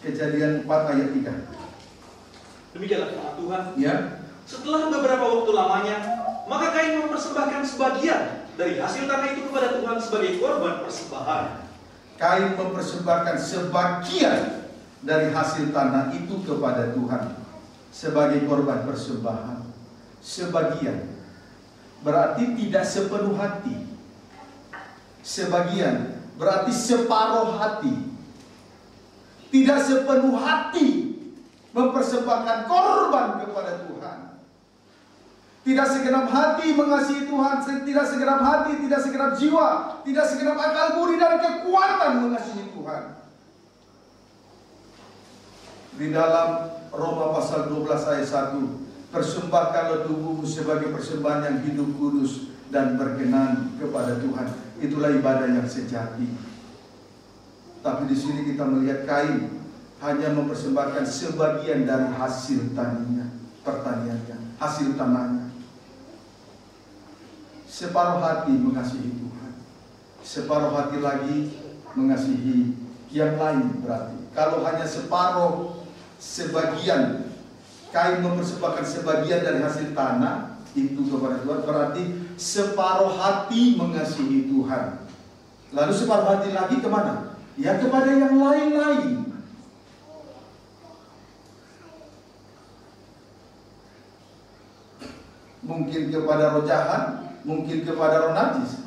Kejadian 4 ayat 3. Demikianlah firman Tuhan. Ya. Setelah beberapa waktu lamanya, maka Kain mempersembahkan sebagian dari hasil tanah itu kepada Tuhan sebagai korban persembahan. Kain mempersembahkan sebagian dari hasil tanah itu kepada Tuhan sebagai korban persembahan. Sebagian berarti tidak sepenuh hati. Sebagian berarti separuh hati. Tidak sepenuh hati mempersembahkan korban kepada Tuhan. Tidak segenap hati mengasihi Tuhan, tidak segenap hati, tidak segenap jiwa, tidak segenap akal budi dan kekuatan mengasihi Tuhan. Di dalam Roma pasal 12 ayat 1, persembahkanlah tubuhmu sebagai persembahan yang hidup, kudus dan berkenan kepada Tuhan. Itulah ibadah yang sejati. Tapi di sini kita melihat Kain hanya mempersembahkan sebagian dari hasil pertaniannya, hasil tanahnya. Separuh hati mengasihi Tuhan, separuh hati lagi mengasihi yang lain. Berarti kalau hanya separuh, sebagian, Kain mempersembahkan sebagian dari hasil tanah itu kepada Tuhan, berarti separuh hati mengasihi Tuhan. Lalu separuh hati lagi kemana? Ya kepada yang lain-lain. Mungkin kepada roh jahat, mungkin kepada roh najis,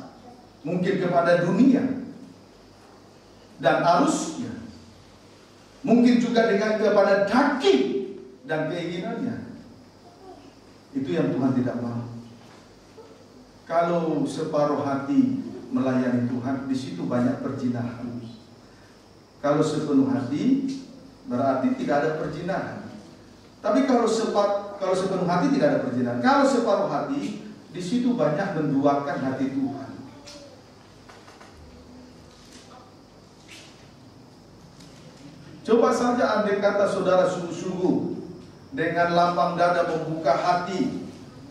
mungkin kepada dunia dan arusnya, mungkin juga dengan kepada daging dan keinginannya. Itu yang Tuhan tidak mau. Kalau separuh hati melayani Tuhan, di situ banyak perzinahan. Kalau sepenuh hati, berarti tidak ada perzinahan. Tapi kalau sepenuh hati tidak ada perzinahan. Kalau separuh hati, di situ banyak menduakan hati Tuhan. Coba saja andai kata saudara sungguh-sungguh dengan lapang dada membuka hati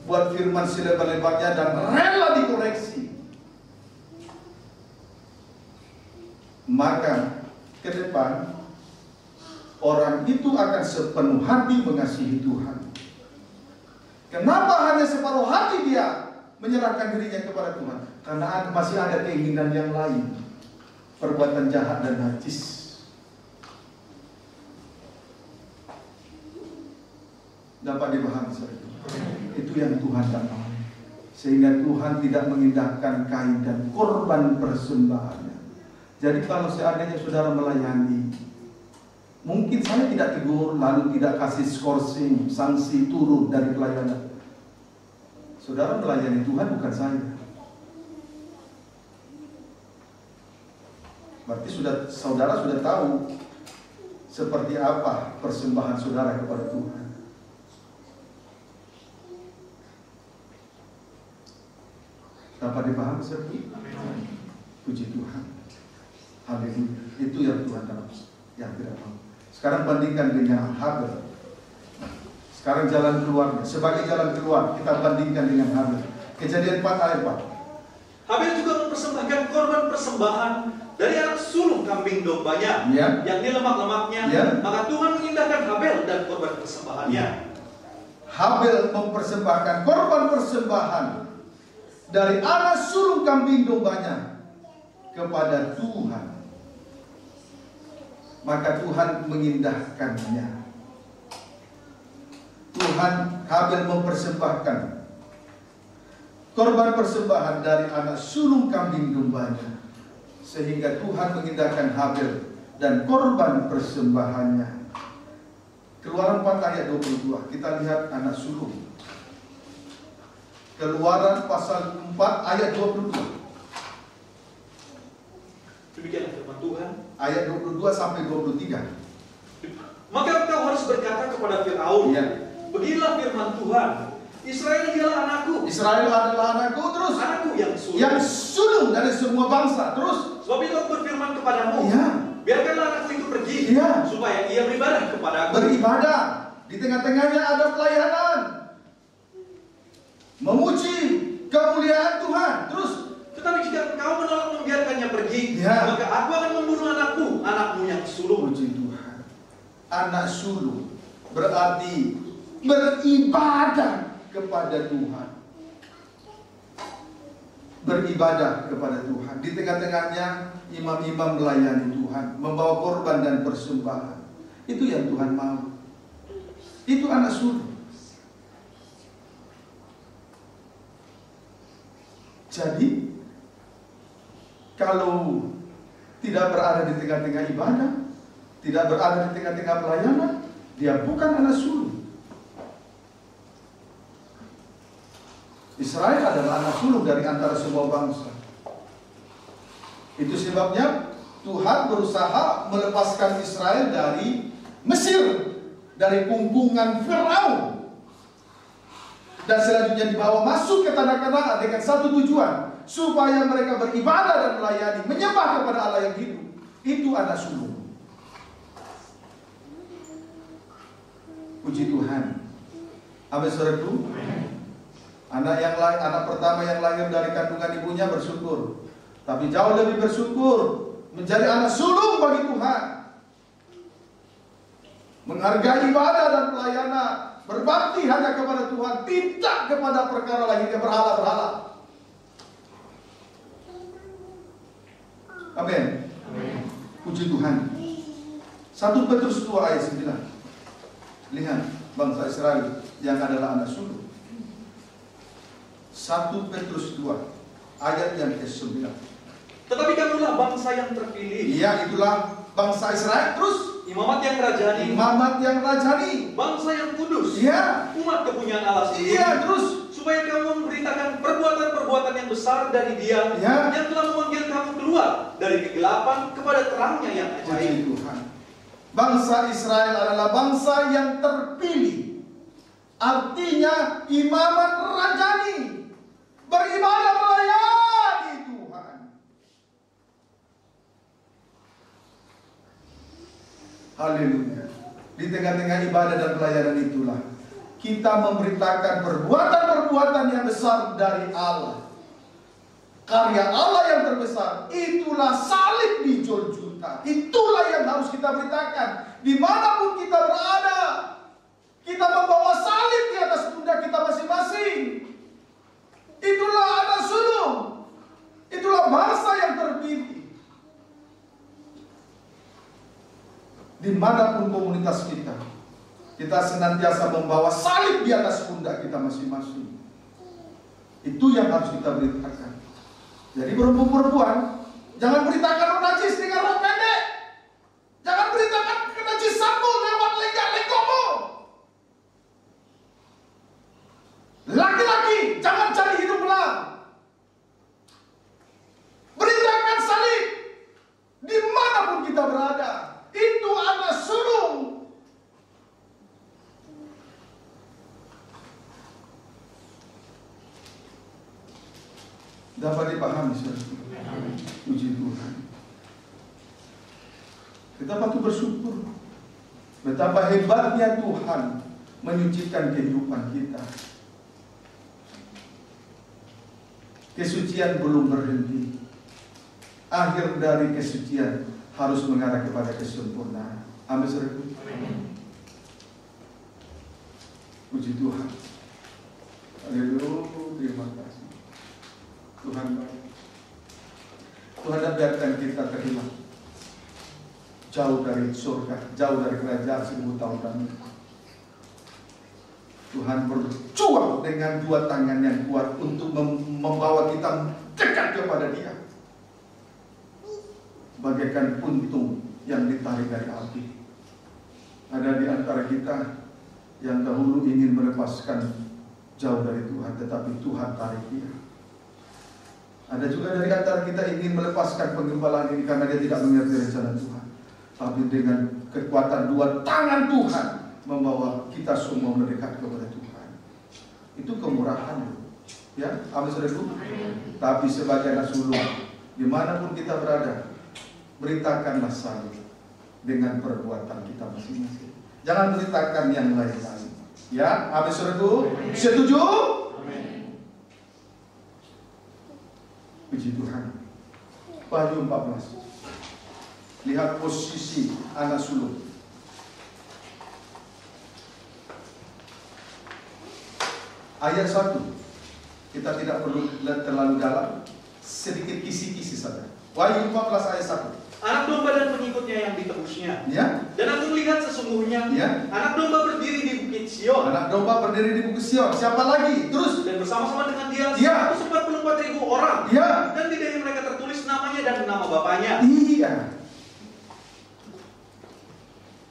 buat firman selebar-lebarnya dan rela dikoreksi, maka ke depan orang itu akan sepenuh hati mengasihi Tuhan. Kenapa hanya separuh hati dia menyerahkan dirinya kepada Tuhan? Karena masih ada keinginan yang lain, perbuatan jahat dan najis. Dapat dipahami saudara? Itu yang Tuhan tak mau. Sehingga Tuhan tidak mengindahkan kain dan korban persembahannya. Jadi kalau seandainya saudara melayani, mungkin saya tidak tegur, lalu tidak kasih skorsing, sanksi turun dari pelayanan. Saudara melayani Tuhan bukan saya. Berarti saudara sudah tahu seperti apa persembahan saudara kepada Tuhan. Dapat dipahami seperti? Puji Tuhan. Haleluya. Itu yang Tuhan yang tidak mau. Sekarang bandingkan dengan Habel. Sekarang jalan keluarnya. Sebagai jalan keluar, kita bandingkan dengan Habel. Kejadian 4 ayat 4. Habel juga mempersembahkan korban persembahan dari anak sulung kambing dombanya, yang di lemak-lemaknya. Maka Tuhan mengindahkan Habel dan korban persembahannya. Habel mempersembahkan korban persembahan dari anak sulung kambing dombanya kepada Tuhan. Maka Tuhan mengindahkannya. Tuhan, Habel mempersembahkan korban persembahan dari anak sulung kambing dombanya, sehingga Tuhan mengindahkan Habel dan korban persembahannya. Keluaran 4 ayat 22, kita lihat anak sulung. Keluaran pasal 4 ayat 22. Demikianlah firman Tuhan. Ayat 22 sampai 23. Maka engkau harus berkata kepada Firaun, beginilah firman Tuhan, Israel adalah anakku. Israel adalah anakku, terus anakku yang sulung dari semua bangsa. Terus sebab itu aku berfirman kepadamu, biarkanlah anakku itu pergi, supaya ia beribadah kepadaku. Beribadah. Di tengah-tengahnya ada pelayanan, memuji kemuliaan Tuhan. Terus, tetapi jika engkau menolak membiarkannya pergi, maka aku akan membunuh anakmu yang sulung. Puji Tuhan. Anak sulung berarti beribadah kepada Tuhan. Beribadah kepada Tuhan. Di tengah-tengahnya imam-imam melayani Tuhan, membawa korban dan persembahan. Itu yang Tuhan mau. Itu anak sulung. Jadi, kalau tidak berada di tengah-tengah ibadah, tidak berada di tengah-tengah pelayanan, dia bukan anak sulung. Israel adalah anak sulung dari antara semua bangsa. Itu sebabnya Tuhan berusaha melepaskan Israel dari Mesir, dari kungkungan Firaun, dan selanjutnya dibawa masuk ke tanah Kanaan dengan satu tujuan, supaya mereka beribadah dan melayani, menyembah kepada Allah yang hidup. Itu anak sulung. Puji Tuhan. Amin saudaraku. Anak pertama yang lahir dari kandungan ibunya bersyukur, tapi jauh lebih bersyukur menjadi anak sulung bagi Tuhan, menghargai ibadah dan pelayanan, berbakti hanya kepada Tuhan, tidak kepada perkara lahirnya berhala-berhala. Amin. Puji Tuhan. 1 Petrus 2 ayat 9. Lihat bangsa Israel yang adalah anak sulung. 1 Petrus 2 ayat yang ke-9. Tetapi kamulah bangsa yang terpilih. Iya, itulah bangsa Israel. Terus imamat yang rajani. Imamat yang rajani. Bangsa yang kudus. Iya. Umat kepunyaan Allah sendiri. Iya, terus supaya kamu memberitakan perbuatan-perbuatan yang besar dari Dia, ya, yang telah memanggil kamu keluar dari kegelapan kepada terangnya yang ajaib. Tuhan. Bangsa Israel adalah bangsa yang terpilih. Artinya imamat rajani, beribadah melayani Tuhan. Haleluya. Di tengah-tengah ibadah dan pelayanan itulah kita memberitakan perbuatan-perbuatan yang besar dari Allah. Karya Allah yang terbesar, itulah salib di Golgota. Itulah yang harus kita beritakan. Dimanapun kita berada, kita membawa salib di atas pundak kita masing-masing. Itulah anak sulung. Itulah bangsa yang terpilih. Dimanapun komunitas kita, kita senantiasa membawa salib di atas pundak kita masing-masing. Itu yang harus kita beritakan. Jadi perempuan-perempuan, jangan beritakan najis dengan rok pendek. Jangan beritakan kenajisanmu lewat lenggak-lenggokmu. Laki-laki, jangan cari hidup belang. Beritakan salib dimanapun kita berada. Itu anak sulung. Dapat dipahami, saudara. Puji Tuhan. Kita patut bersyukur betapa hebatnya Tuhan menyucikan kehidupan kita. Kesucian belum berhenti. Akhir dari kesucian harus mengarah kepada kesempurnaan. Amin, saudara. Puji Tuhan. Haleluya, terima kasih. Tuhan baik. Tuhan tidak biarkan kita terhilang jauh dari surga, jauh dari kerajaan 1000 tahun kami. Tuhan berjuang dengan 2 tangan yang kuat untuk membawa kita dekat kepada Dia, bagaikan puntung yang ditarik dari api. Ada di antara kita yang dahulu ingin melepaskan jauh dari Tuhan, tetapi Tuhan tarik dia. Ada juga dari antara kita ingin melepaskan penggembalaan ini karena dia tidak mengerti rencana Tuhan. Tapi dengan kekuatan 2 tangan Tuhan membawa kita semua mendekat kepada Tuhan. Itu kemurahan, ya, amin saudaraku. Tapi sebagai anak sulung, dimanapun kita berada, beritakanlah salib dengan perbuatan kita masing-masing. Jangan beritakan yang lain-lain. Ya, amin saudaraku. Setuju? Puji Tuhan. Wahyu 14. Lihat posisi anak sulung. Ayat 1. Kita tidak perlu terlalu dalam, sedikit kisi-kisi saja. Wahyu 14 ayat 1. Anak domba dan pengikutnya yang ditebusnya. Ya. Dan aku melihat sesungguhnya, ya, anak domba berdiri di bukit Sion. Anak domba berdiri di bukit Sion. Siapa lagi? Terus. Dan bersama-sama dengan dia, ya, 144.000 orang. Ya. Dan di dahi mereka tertulis namanya dan nama bapaknya. Iya.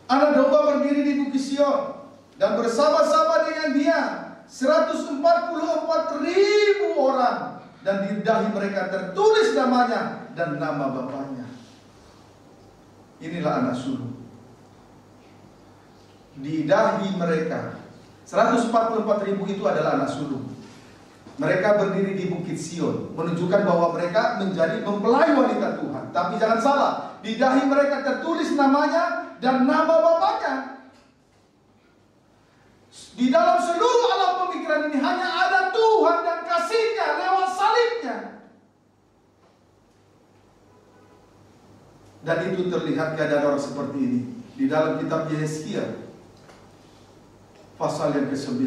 Anak domba berdiri di bukit Sion dan bersama-sama dengan dia 144.000 orang, dan di dahi mereka tertulis namanya dan nama bapaknya. Inilah anak sulung. Di dahi mereka 144.000 itu adalah anak sulung. Mereka berdiri di bukit Sion, menunjukkan bahwa mereka menjadi mempelai wanita Tuhan. Tapi jangan salah, di dahi mereka tertulis namanya dan nama bapaknya. Di dalam seluruh alam pemikiran ini hanya ada Tuhan dan kasih-Nya lewat salibnya. Dan itu terlihat keadaan orang seperti ini di dalam kitab Yesaya pasal yang ke-9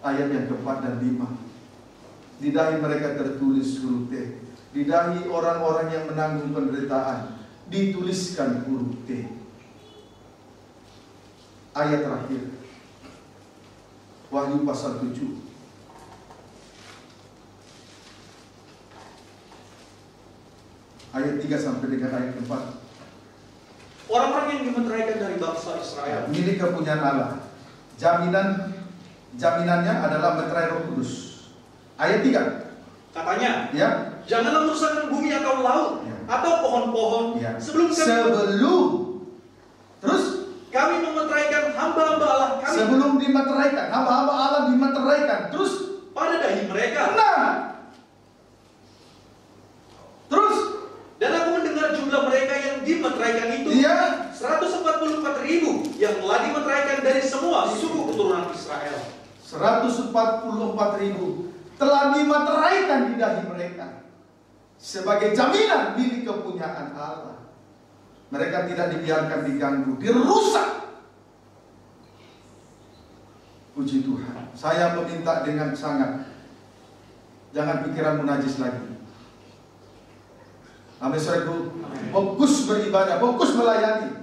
ayat yang ke-4 dan 5. Di dahi mereka tertulis huruf T, di dahi orang-orang yang menanggung penderitaan, dituliskan huruf T. Ayat terakhir, Wahyu pasal 7. Ayat 3 sampai dengan ayat 4. Orang-orang yang dimeteraikan dari bangsa Israel, milik kepunyaan Allah. Jaminannya adalah meterai Roh Kudus. Ayat 3. Katanya, ya, janganlah merusakkan bumi atau laut, ya, atau pohon-pohon, ya, sebelum terus kami memeteraikan hamba-hamba Allah kami. Sebelum dimeteraikan, hamba-hamba Allah dimeteraikan. Terus pada dahi mereka. Nah, terus dan aku mendengar jumlah mereka yang dimeteraikan itu, ya, 144.000 yang telah dimeteraikan dari semua suku keturunan Israel. 144.000 telah dimeteraikan di dahi mereka sebagai jaminan milik kepunyaan Allah. Mereka tidak dibiarkan diganggu, dirusak. Puji Tuhan. Saya meminta dengan sangat, jangan pikiranmu najis lagi. Amin, saudaraku. Fokus beribadah, fokus melayani,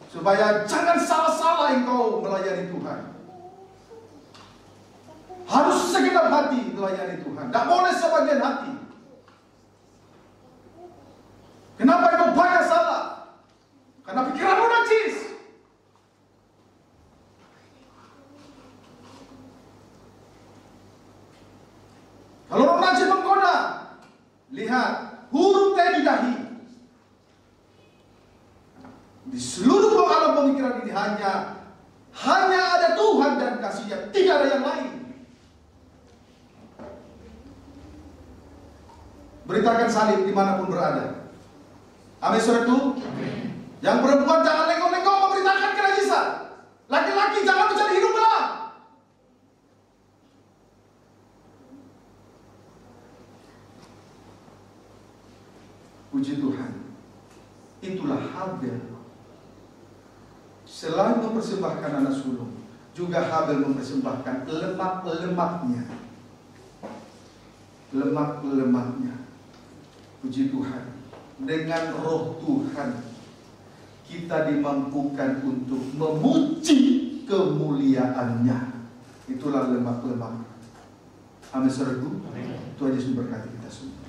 supaya jangan salah-salah engkau melayani Tuhan. Harus segenap hati melayani Tuhan. Tidak boleh sebagian hati. Kenapa engkau banyak salah? Karena pikiranmu najis. Kalau roh najis menggoda, lihat huruf T di dahi. Di seluruh alam pemikiran ini hanya ada Tuhan dan kasih-Nya, tidak ada yang lain. Beritakan salib dimanapun berada. Amin, saudaraku. Yang perempuan jangan lenggong-lenggong memberitakan kenajisan. Laki-laki jangan mencari hidup belah. Puji Tuhan. Itulah Habel. Selain mempersembahkan anak sulung, juga Habel mempersembahkan lemak-lemaknya. Lemak-lemaknya. Puji Tuhan. Dengan roh Tuhan kita dimampukan untuk memuji kemuliaan-Nya. Itulah lemak-lemak. Amin, saudaraku. Tuhan Yesus berkati kita semua.